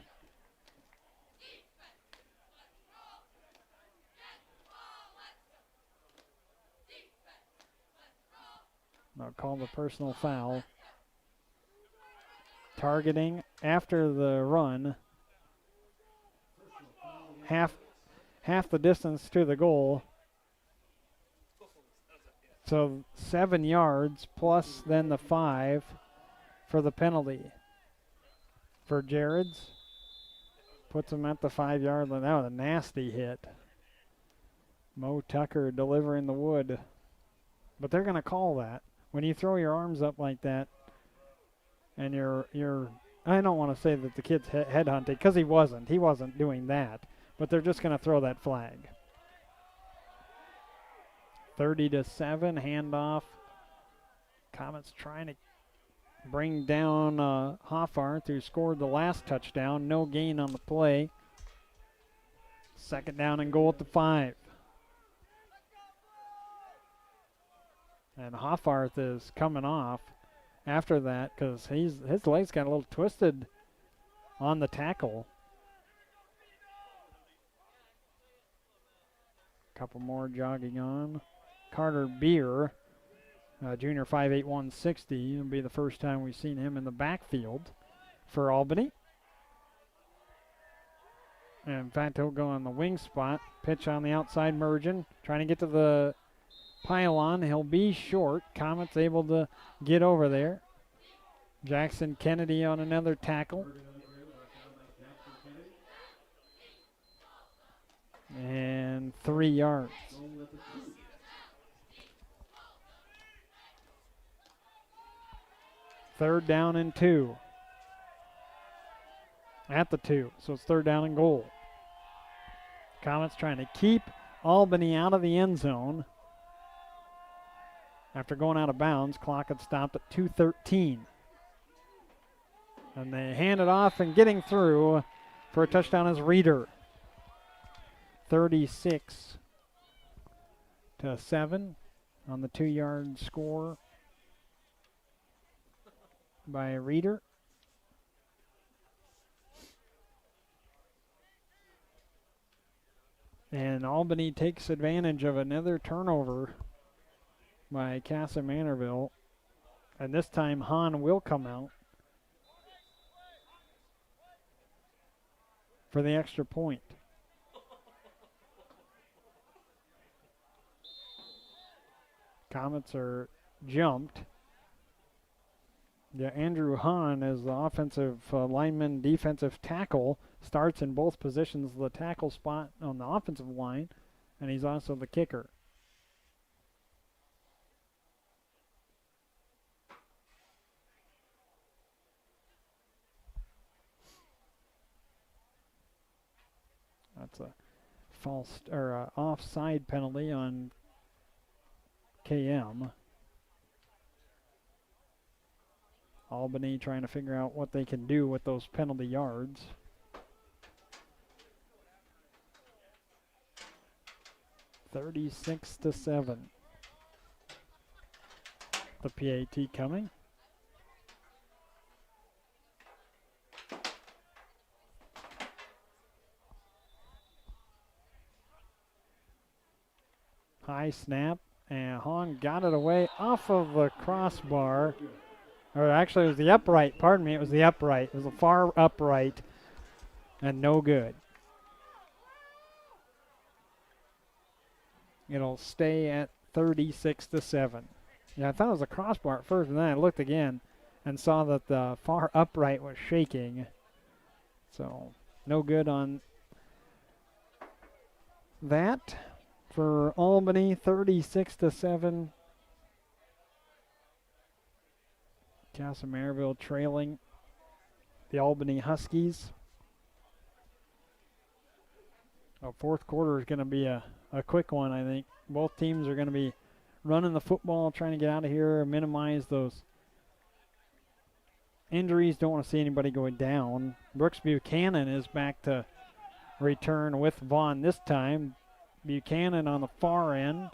A: They'll call the personal foul. Targeting after the run. Half the distance to the goal. So 7 yards plus then the 5 for the penalty. For Jareds. Puts him at the 5-yard line. That was a nasty hit. Moe Tucker delivering the wood. But they're going to call that. When you throw your arms up like that, and you're I don't want to say that the kid's headhunted, because he wasn't doing that, but they're just going to throw that flag. 30-7, handoff. Comets trying to bring down Hoffarth, who scored the last touchdown. No gain on the play. Second down and goal at the 5. And Hoffarth is coming off after that because his legs got a little twisted on the tackle. Couple more jogging on. Carter Beer junior 5'8", 160. It'll be the first time we've seen him in the backfield for Albany. And in fact, he'll go on the wing spot. Pitch on the outside margin, trying to get to the pylon. He'll be short. Comets able to get over there. Jackson Kennedy on another tackle. And 3 yards. Third down and 2. At the 2, so it's third down and goal. Comets trying to keep Albany out of the end zone. After going out of bounds, clock had stopped at 2:13. And they hand it off, and getting through for a touchdown is Reeder. 36-7 on the 2-yard score by Reeder. And Albany takes advantage of another turnover by Kasson Mantorville. And this time Hahn will come out for the extra point. Comets are jumped. Yeah, Andrew Hahn is the offensive lineman, defensive tackle, starts in both positions, the tackle spot on the offensive line, and he's also the kicker. That's a false or offside penalty on KM. Albany trying to figure out what they can do with those penalty yards. (36-7). The PAT coming. High snap, and Hahn got it away off of the crossbar. Or actually, it was the upright. Pardon me, it was the upright. It was the far upright, and no good. It'll stay at 36-7. Yeah, I thought it was a crossbar at first, and then I looked again and saw that the far upright was shaking. So, no good on that for Albany, 36-7. Kasson Mantorville trailing the Albany Huskies. Fourth quarter is going to be a quick one, I think. Both teams are going to be running the football, trying to get out of here, minimize those injuries. Don't want to see anybody going down. Brooks Buchanan is back to return with Vaughn this time. Buchanan on the far end.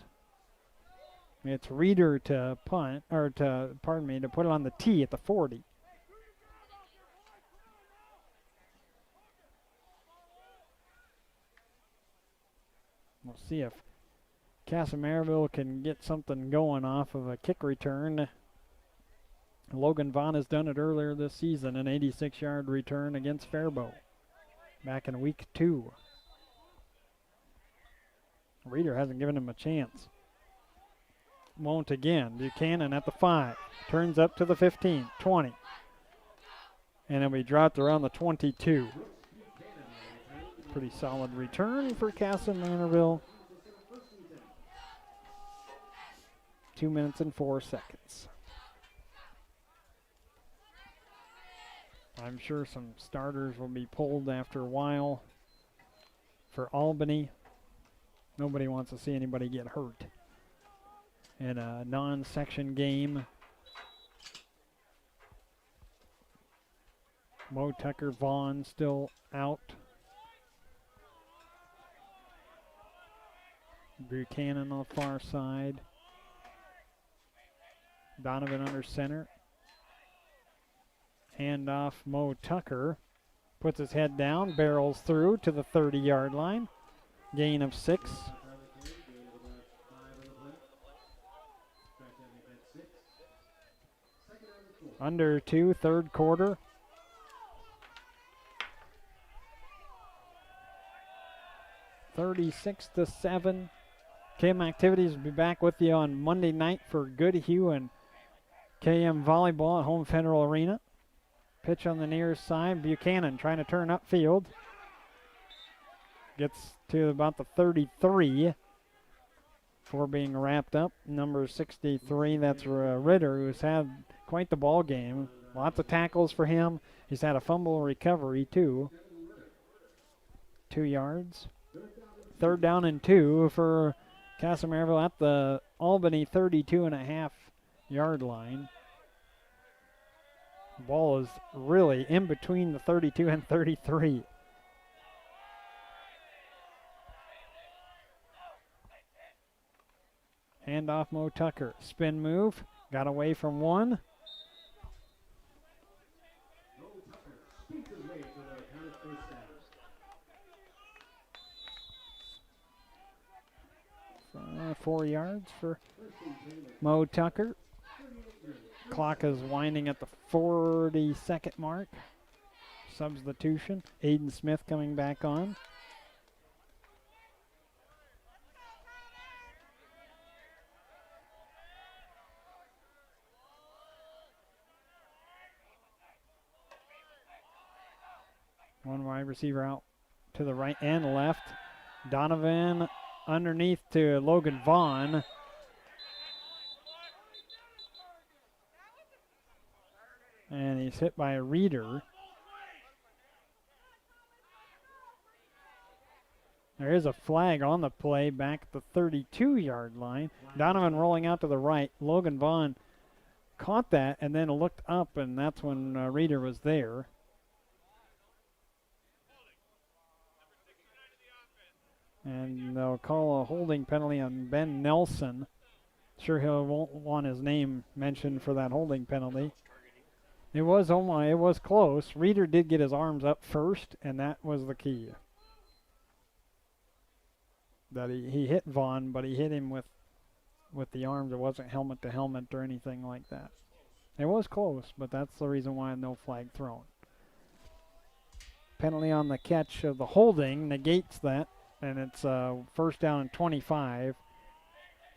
A: It's Reeder to punt, or to put it on the tee at the 40. We'll see if Kasson Mantorville can get something going off of a kick return. Logan Vaughn has done it earlier this season, an 86-yard return against Faribault back in week 2. Reeder hasn't given him a chance. Won't again. Buchanan at the 5. Turns up to the 15, 20. And it'll be dropped around the 22. Pretty solid return for Kasson Mantorville. 2 minutes and 4 seconds. I'm sure some starters will be pulled after a while for Albany. Nobody wants to see anybody get hurt in a non-section game. Mo Tucker Vaughn still out. Buchanan on the far side. Donovan under center. Hand off Mo Tucker. Puts his head down, barrels through to the 30-yard line. Gain of 6. Under 2, third quarter. $36-7. KM Activities will be back with you on Monday night for Goodhue and KM Volleyball at Home Federal Arena. Pitch on the near side. Buchanan trying to turn upfield. Gets to about the 33 before being wrapped up. Number 63, that's Ritter, who's had quite the ball game. Lots of tackles for him. He's had a fumble recovery, too. 2 yards. Third down and 2 for Kasson Mantorville at the Albany 32.5-yard line. The ball is really in between the 32 and 33. Hand off Mo Tucker. Spin move. Got away from one. Uh, 4 yards for Mo Tucker. Clock is winding at the 40-second mark. Substitution. Aiden Smith coming back on. One wide receiver out to the right and left. Donovan underneath to Logan Vaughn. And he's hit by a Reader. There is a flag on the play back at the 32-yard line. Donovan rolling out to the right. Logan Vaughn caught that and then looked up, and that's when Reader was there. And they'll call a holding penalty on Ben Nelson. Sure, he won't want his name mentioned for that holding penalty. It was close. Reader did get his arms up first, and that was the key. That he hit Vaughn, but he hit him with the arms. It wasn't helmet to helmet or anything like that. It was close, but that's the reason why no flag thrown. Penalty on the catch of the holding negates that. And it's first down and 25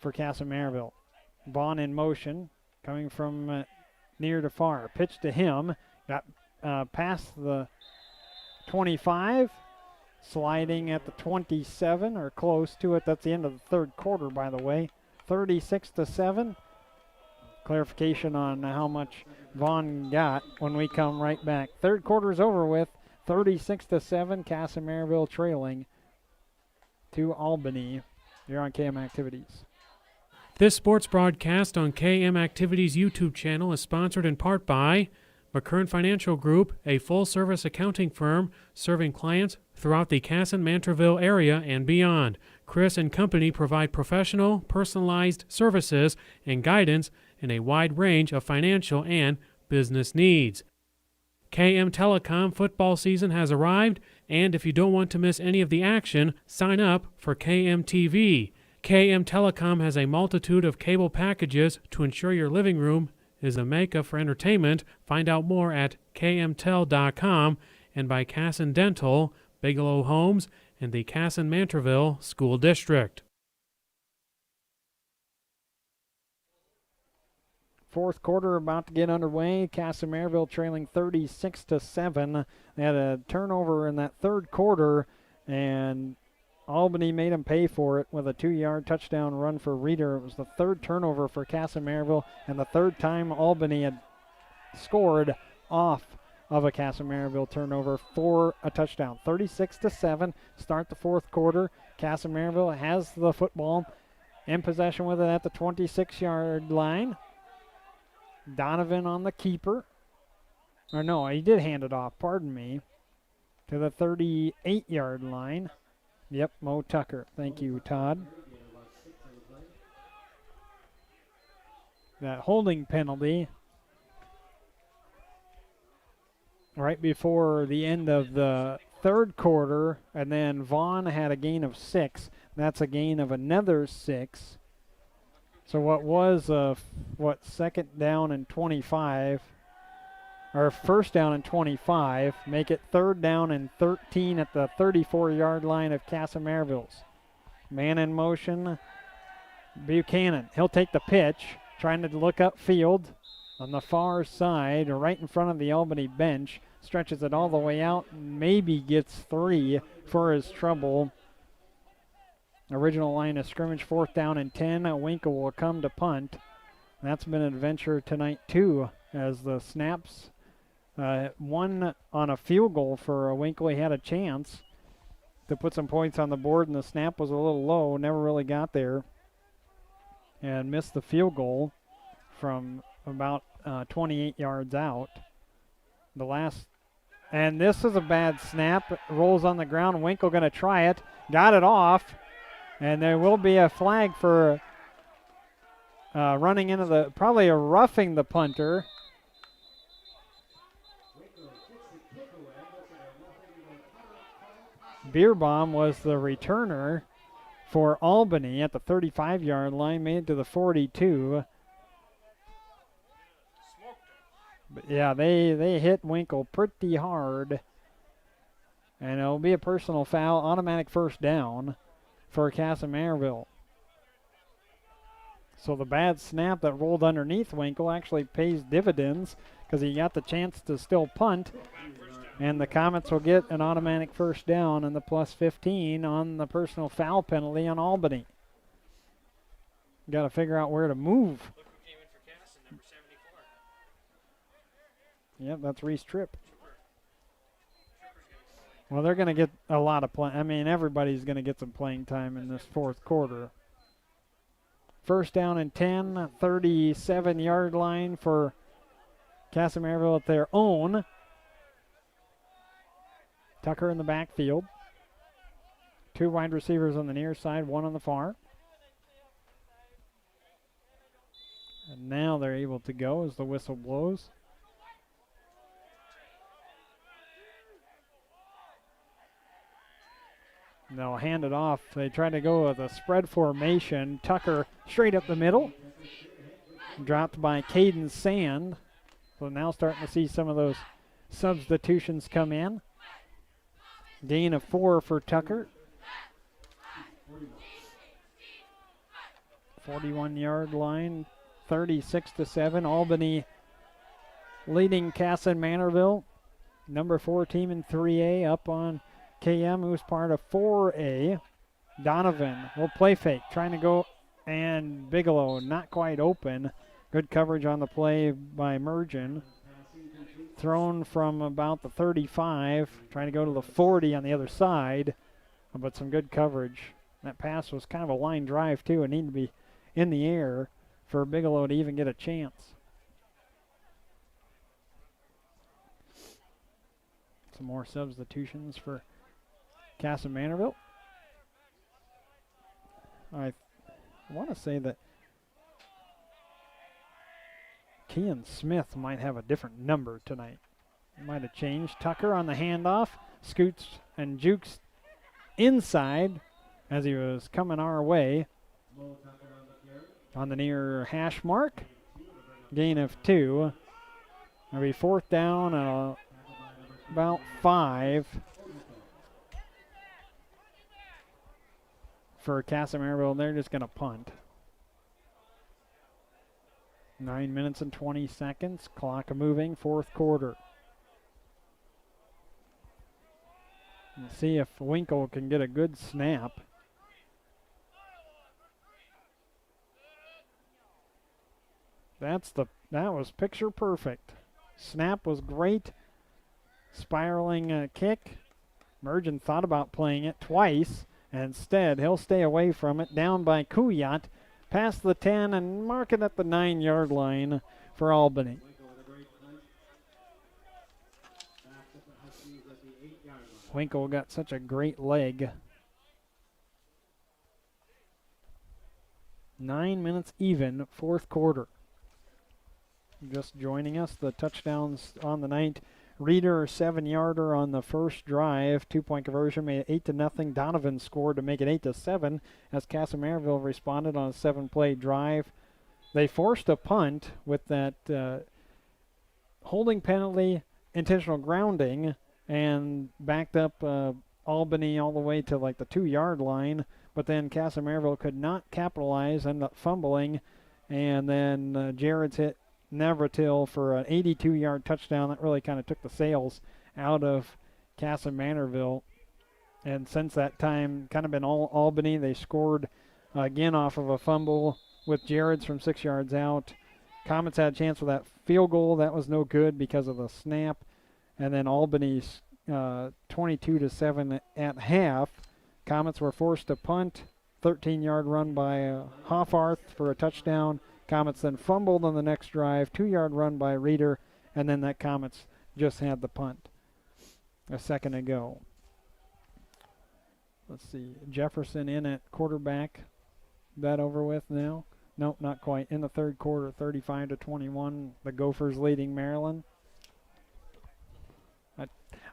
A: for Kasson Mantorville. Vaughn in motion, coming from near to far. Pitch to him, got past the 25, sliding at the 27 or close to it. That's the end of the third quarter, by the way. 36-7. Clarification on how much Vaughn got when we come right back. Third quarter is over with. 36-7. Kasson Mantorville trailing to Albany. You're on KM Activities.
C: This sports broadcast on KM Activities YouTube channel is sponsored in part by McKern Financial Group, a full-service accounting firm serving clients throughout the Kasson-Mantorville area and beyond. Chris and company provide professional, personalized services and guidance in a wide range of financial and business needs. KM Telecom football season has arrived, and if you don't want to miss any of the action, sign up for KM TV. KM Telecom has a multitude of cable packages to ensure your living room is a mecca for entertainment. Find out more at kmtel.com and by Kasson Dental, Bigelow Homes, and the Kasson-Mantorville School District.
A: Fourth quarter about to get underway. Kasson Mantorville trailing 36-7. They had a turnover in that third quarter, and Albany made them pay for it with a 2-yard touchdown run for Reader. It was the third turnover for Kasson Mantorville, and the third time Albany had scored off of a Kasson Mantorville turnover for a touchdown. 36-7. Start the fourth quarter. Kasson Mantorville has the football in possession with it at the 26-yard line. Donovan on the keeper. Or no, he did hand it off, pardon me, to the 38-yard line. Yep, Mo Tucker. Thank you, Todd. That holding penalty right before the end of the third quarter, and then Vaughn had a gain of 6. That's a gain of another 6. So what was second down and 25 or first down and 25. Make it third down and 13 at the 34-yard line of Kasson. Man in motion, Buchanan. He'll take the pitch, trying to look upfield on the far side, right in front of the Albany bench. Stretches it all the way out, maybe gets 3 for his trouble. Original line of scrimmage, fourth down and 10. Winkle will come to punt. That's been an adventure tonight too, as the snaps, one on a field goal for Winkle. He had a chance to put some points on the board, and the snap was a little low, never really got there, and missed the field goal from about 28 yards out. And this is a bad snap. It rolls on the ground. Winkle going to try it. Got it off. And there will be a flag for running into probably a roughing the punter. Beerbaum was the returner for Albany at the 35-yard line, made it to the 42. But yeah, they hit Winkle pretty hard. And it'll be a personal foul, automatic first down for Kasson. So the bad snap that rolled underneath Winkle actually pays dividends because he got the chance to still punt. And the Comets will get an automatic first down and the plus 15 on the personal foul penalty on Albany. Got to figure out where to move.
B: Look who came in for Kasson, number 74.
A: Yep, that's Reese Tripp. Well, they're going to get a lot of play. I mean, everybody's going to get some playing time in this fourth quarter. First down and 10, 37-yard line for Kasson at their own. Tucker in the backfield. 2 wide receivers on the near side, 1 on the far. And now they're able to go as the whistle blows. And they'll hand it off. They try to go with a spread formation. Tucker straight up the middle. Dropped by Caden Sand. So now starting to see some of those substitutions come in. Gain of 4 for Tucker. 41-yard line, 36-7. Albany leading Kasson Mantorville. Number 4 team in 3A up on KM, who's part of 4A. Donovan will play fake, trying to go, and Bigelow not quite open. Good coverage on the play by Mergen. Thrown from about the 35, trying to go to the 40 on the other side, but some good coverage. That pass was kind of a line drive too, and needed to be in the air for Bigelow to even get a chance. Some more substitutions for Kasson Mantorville. I want to say that Kean Smith might have a different number tonight. Might have changed. Tucker on the handoff. Scoots and jukes inside as he was coming our way. On the near hash mark. Gain of 2. It'll be fourth down and about 5 for Kasson. They're just going to punt. 9 minutes and 20 seconds. Clock moving. Fourth quarter. Let's see if Winkle can get a good snap. That was picture perfect. Snap was great. Spiraling kick. Mergen thought about playing it twice. Instead, he'll stay away from it. Down by Kuyat. Past the 10 and mark it at the 9-yard line for Albany. Winkle got such a great leg. 9 minutes even, fourth quarter. Just joining us, the touchdowns on the night. Reeder, 7-yarder on the first drive. 2-point conversion made it 8-0. Donovan scored to make it 8-7 as Kasson responded on a 7-play drive. They forced a punt with that holding penalty, intentional grounding, and backed up Albany all the way to like the 2-yard line. But then Kasson could not capitalize, ended up fumbling, and then Jared's hit Navratil for an 82-yard touchdown. That really kind of took the sails out of Kasson. And since that time, kind of been all Albany. They scored again off of a fumble with Jared's from 6 yards out. Comets had a chance with that field goal. That was no good because of the snap. And then Albany's 22-7 at half. Comets were forced to punt. 13-yard run by Hoffarth for a touchdown. Comets then fumbled on the next drive. 2-yard run by Reeder. And then that Comets just had the punt a second ago. Let's see. Jefferson in at quarterback. That over with now? Nope, not quite. In the third quarter, 35-21. The Gophers leading Maryland.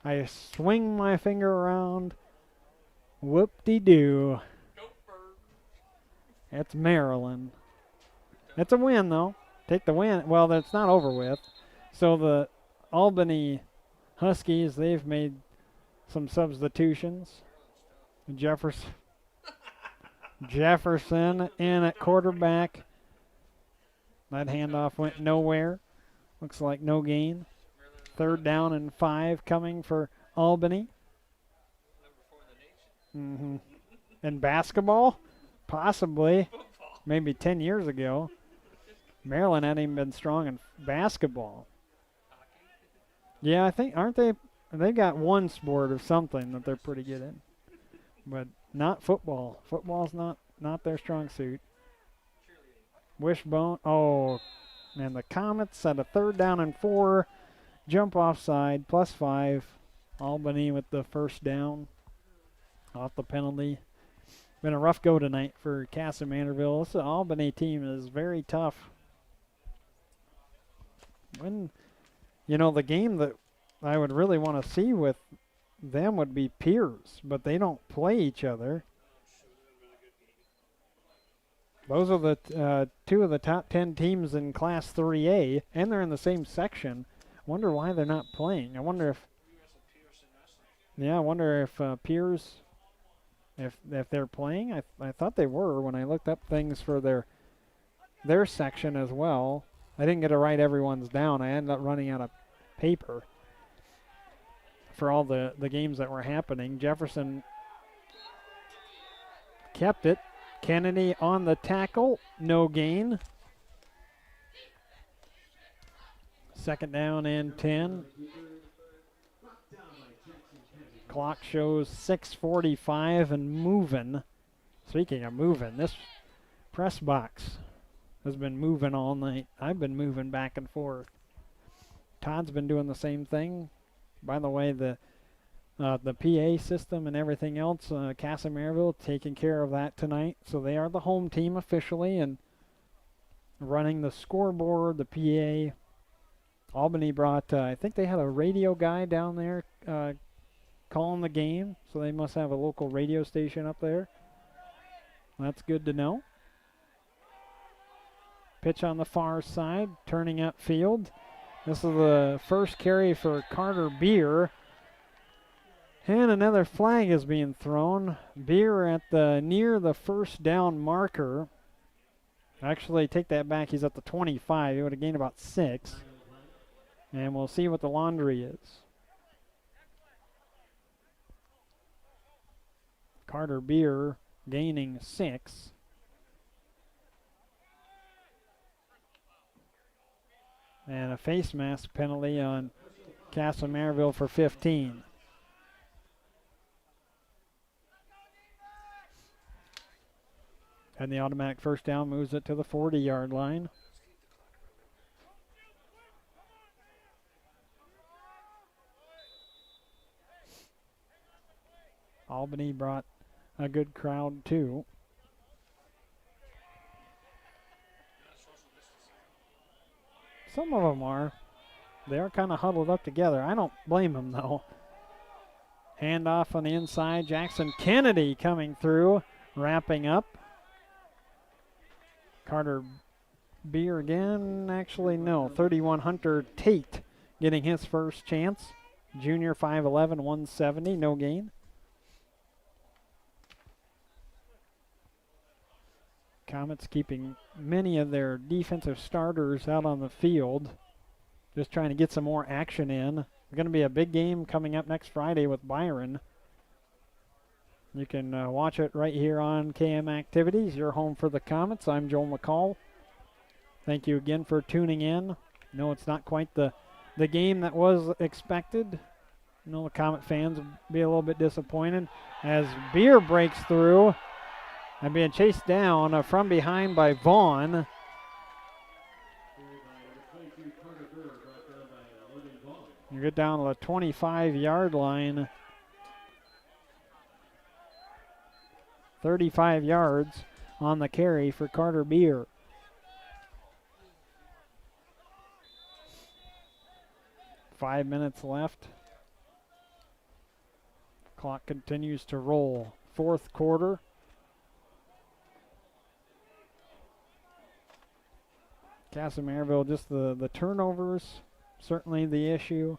A: I swing my finger around. Whoop-de-doo. It's Maryland. It's a win, though. Take the win. Well, that's not over with. So the Albany Huskies, they've made some substitutions. Jefferson in at quarterback. That handoff went nowhere. Looks like no gain. 3rd down and 5 coming for Albany. In basketball? Possibly. Maybe 10 years ago. Maryland hadn't even been strong in basketball. Yeah, I think, aren't they? They've got one sport or something that they're pretty good in. But not football. Football's not their strong suit. Wishbone. Oh, and the Comets at a 3rd down and 4. Jump offside, +5. Albany with the 1st down off the penalty. Been a rough go tonight for Kasson. This Albany team is very tough. When, the game that I would really want to see with them would be Piers, but they don't play each other. Those are the 2 of the top 10 teams in Class 3A, and they're in the same section. Wonder why they're not playing. I wonder if Piers, if they're playing. I thought they were when I looked up things for their section as well. I didn't get to write everyone's down. I ended up running out of paper for all the games that were happening. Jefferson kept it. Kennedy on the tackle. No gain. 2nd down and 10. Clock shows 6:45 and moving. Speaking of moving, this press box has been moving all night. I've been moving back and forth. Todd's been doing the same thing. By the way, the PA system and everything else, Kasson taking care of that tonight. So they are the home team officially and running the scoreboard, the PA. Albany brought, I think they had a radio guy down there calling the game, so they must have a local radio station up there. That's good to know. Pitch on the far side, turning upfield. This is the first carry for Carter Beer. And another flag is being thrown. Beer at near the 1st down marker. Actually, take that back. He's at the 25. He would have gained about 6. And we'll see what the laundry is. Carter Beer gaining 6. And a face mask penalty on Kasson for 15. And the automatic 1st down moves it to the 40-yard line. Albany brought a good crowd too. Some of them are. They are kind of huddled up together. I don't blame them though. Handoff on the inside. Jackson Kennedy coming through, wrapping up. Carter Beer again. Actually, no. 31 Hunter Tate getting his first chance. Junior 5'11", 170, no gain. Comets keeping many of their defensive starters out on the field, just trying to get some more action in. It's going to be a big game coming up next Friday with Byron. You can watch it right here on KM Activities, your home for the Comets. I'm Joel McCall. Thank you again for tuning in. No, it's not quite the game that was expected. The Comet fans will be a little bit disappointed as Beer breaks through and being chased down from behind by Vaughn. You get down to the 25-yard line. 35 yards on the carry for Carter Beer. Five minutes left. Clock continues to roll. Fourth quarter. Kasson Mantorville, just the turnovers, certainly the issue.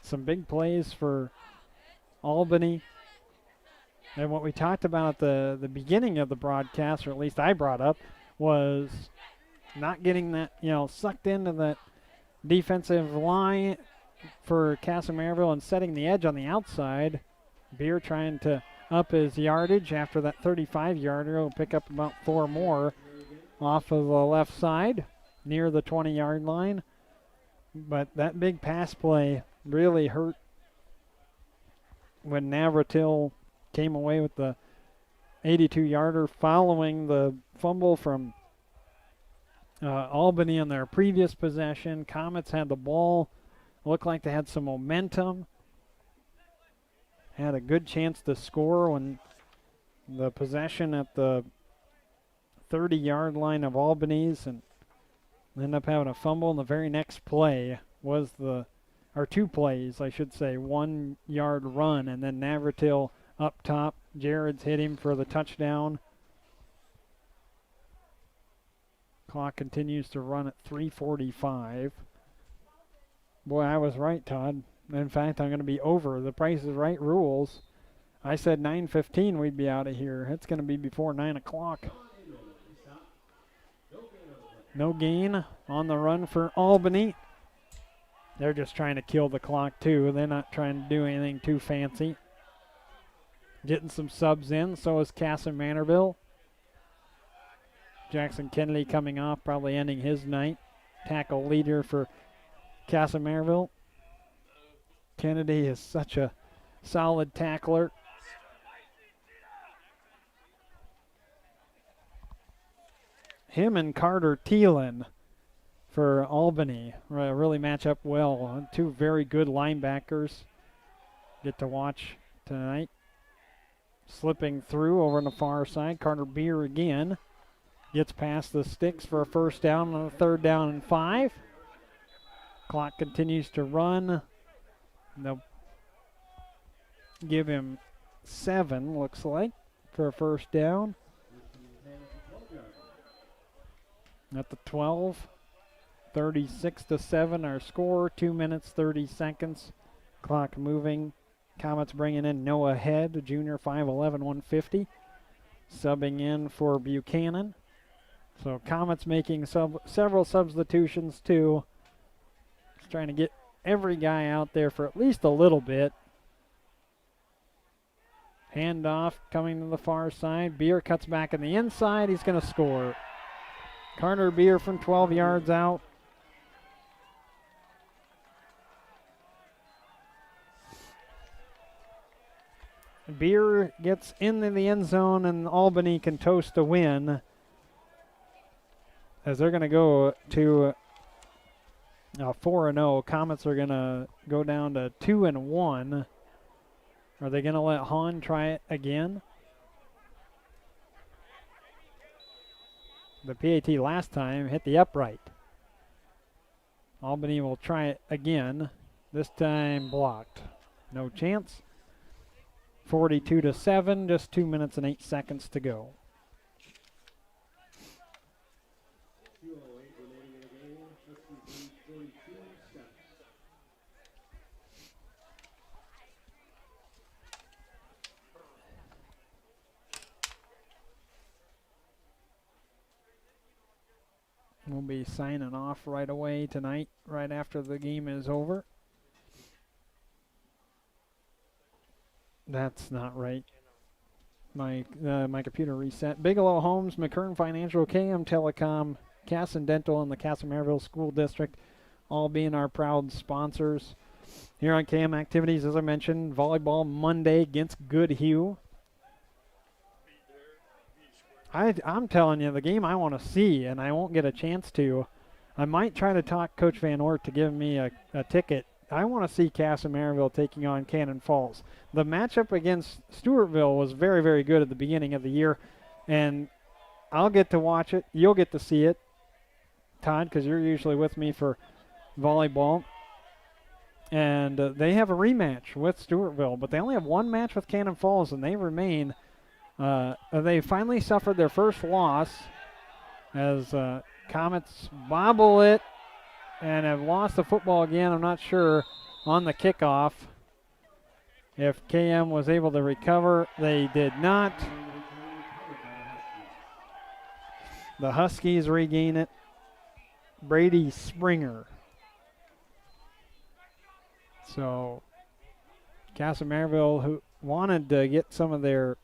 A: Some big plays for Albany. And what we talked about at the beginning of the broadcast, or at least I brought up, was not getting that, sucked into that defensive line for Kasson Mantorville and setting the edge on the outside. Beer trying to up his yardage after that 35-yarder. He'll pick up about 4 more off of the left side near the 20-yard line. But that big pass play really hurt when Navratil came away with the 82-yarder following the fumble from Albany on their previous possession. Comets had the ball. Looked like they had some momentum. Had a good chance to score when the possession at the 30-yard line of Albany's, and ended up having a fumble. And the very next play was or 2 plays, I should say, 1-yard run, and then Navratil up top. Jared's hit him for the touchdown. Clock continues to run at 3:45. Boy, I was right, Todd. In fact, I'm going to be over. The Price is Right rules. I said 9:15 we'd be out of here. It's going to be before 9 o'clock. No gain on the run for Albany. They're just trying to kill the clock, too. They're not trying to do anything too fancy. Getting some subs in, so is Kasson Mantorville. Jackson Kennedy coming off, probably ending his night. Tackle leader for Kasson Mantorville. Kennedy is such a solid tackler. Him and Carter Thielen for Albany really match up well. 2 very good linebackers. Get to watch tonight. Slipping through over on the far side. Carter Beer again. Gets past the sticks for a first down on a 3rd down and 5. Clock continues to run. They'll give him 7, looks like, for a first down. At the 12. 36-7 our score. 2 minutes, 30 seconds. Clock moving. Comets bringing in Noah Head, junior, 5'11", 150. Subbing in for Buchanan. So Comets making several substitutions too. Just trying to get every guy out there for at least a little bit. Handoff coming to the far side. Beer cuts back in the inside. He's going to score. Carter Beer from 12 yards out. Beer gets into the end zone, and Albany can toast a win, as they're going to go to 4-0. Comets are going to go down to 2-1. Are they going to let Hahn try it again? The PAT last time hit the upright. Albany will try it again. This time blocked. No chance. 42-7, just 2 minutes and 8 seconds to go. We'll be signing off right away tonight, right after the game is over. That's not right. My computer reset. Bigelow Homes, McKern Financial, KM Telecom, Kasson Dental, and the Kasson Mantorville School District, all being our proud sponsors. Here on KM Activities, as I mentioned, volleyball Monday against Goodhue. I'm telling you, the game I want to see, and I won't get a chance to. I might try to talk Coach Van Oort to give me a ticket. I want to see Kasson Mantorville taking on Cannon Falls. The matchup against Stewartville was very, very good at the beginning of the year, and I'll get to watch it. You'll get to see it, Todd, because you're usually with me for volleyball. And they have a rematch with Stewartville, but they only have one match with Cannon Falls, and they remain. They finally suffered their first loss as Comets bobble it and have lost the football again. I'm not sure on the kickoff if KM was able to recover. They did not. The Huskies regain it. Brady Springer. So Kasson Mantorville, who wanted to get some of their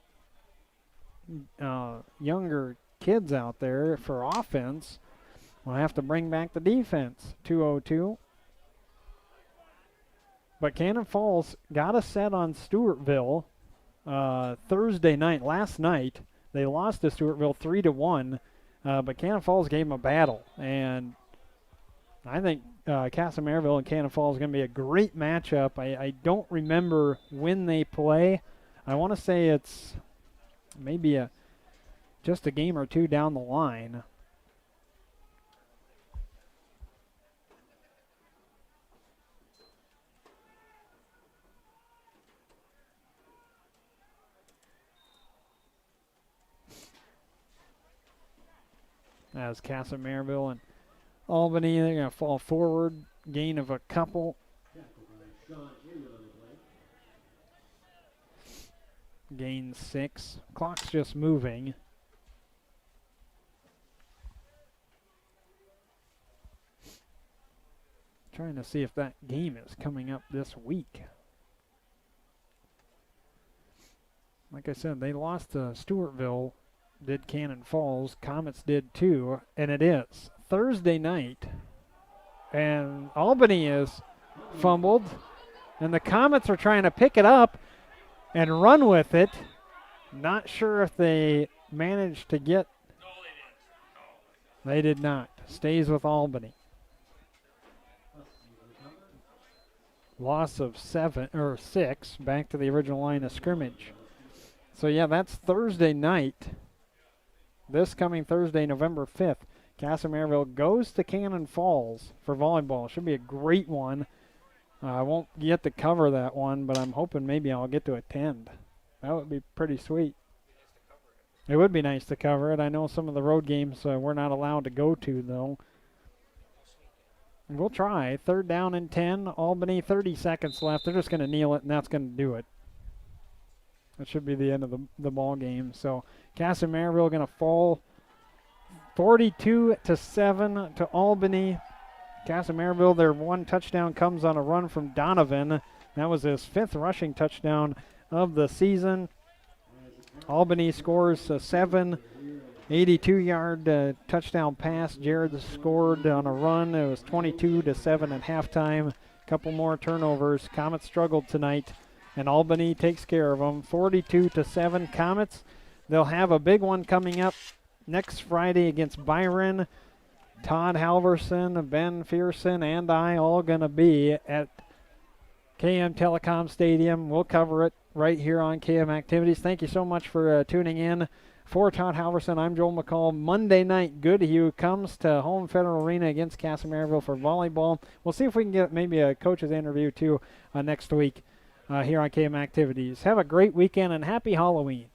A: younger kids out there for offense, will have to bring back the defense. 2-0-2. But Cannon Falls got a set on Stewartville Thursday night. Last night, they lost to Stewartville 3-1, but Cannon Falls gave them a battle. And I think Kasson Mantorville and Cannon Falls is going to be a great matchup. I don't remember when they play. I want to say it's maybe just a game or two down the line. As Kasson Mantorville and Albany, they're going to fall forward, gain of a couple. Gain 6. Clock's just moving. Trying to see if that game is coming up this week. Like I said, they lost to Stewartville, did Cannon Falls. Comets did too, and it is Thursday night. And Albany is fumbled, and the Comets are trying to pick it up and run with it. Not sure if they managed to get. They did not. Stays with Albany. Loss of 6, back to the original line of scrimmage. So yeah, that's Thursday night. This coming Thursday, November 5th, Kasson Mantorville goes to Cannon Falls for volleyball. Should be a great one. I won't get to cover that one, but I'm hoping maybe I'll get to attend. That would be pretty sweet. It would be nice to cover it. I know some of the road games we're not allowed to go to, though. We'll try. 3rd down and 10. Albany, 30 seconds left. They're just going to kneel it, and that's going to do it. That should be the end of the ball game. So Kasson Mantorville going to fall 42-7 to Albany. Kasson Mantorville, their one touchdown comes on a run from Donovan. That was his 5th rushing touchdown of the season. Albany scores a 82-yard touchdown pass. Jared scored on a run. It was 22-7 at halftime. A couple more turnovers. Comets struggled tonight, and Albany takes care of them. 42-7 Comets. They'll have a big one coming up next Friday against Byron. Todd Halverson, Ben Fearson, and I all going to be at KM Telecom Stadium. We'll cover it right here on KM Activities. Thank you so much for tuning in. For Todd Halverson, I'm Joel McCall. Monday night, Goodhue comes to Home Federal Arena against Kasson Mantorville for volleyball. We'll see if we can get maybe a coach's interview, too, next week here on KM Activities. Have a great weekend, and happy Halloween.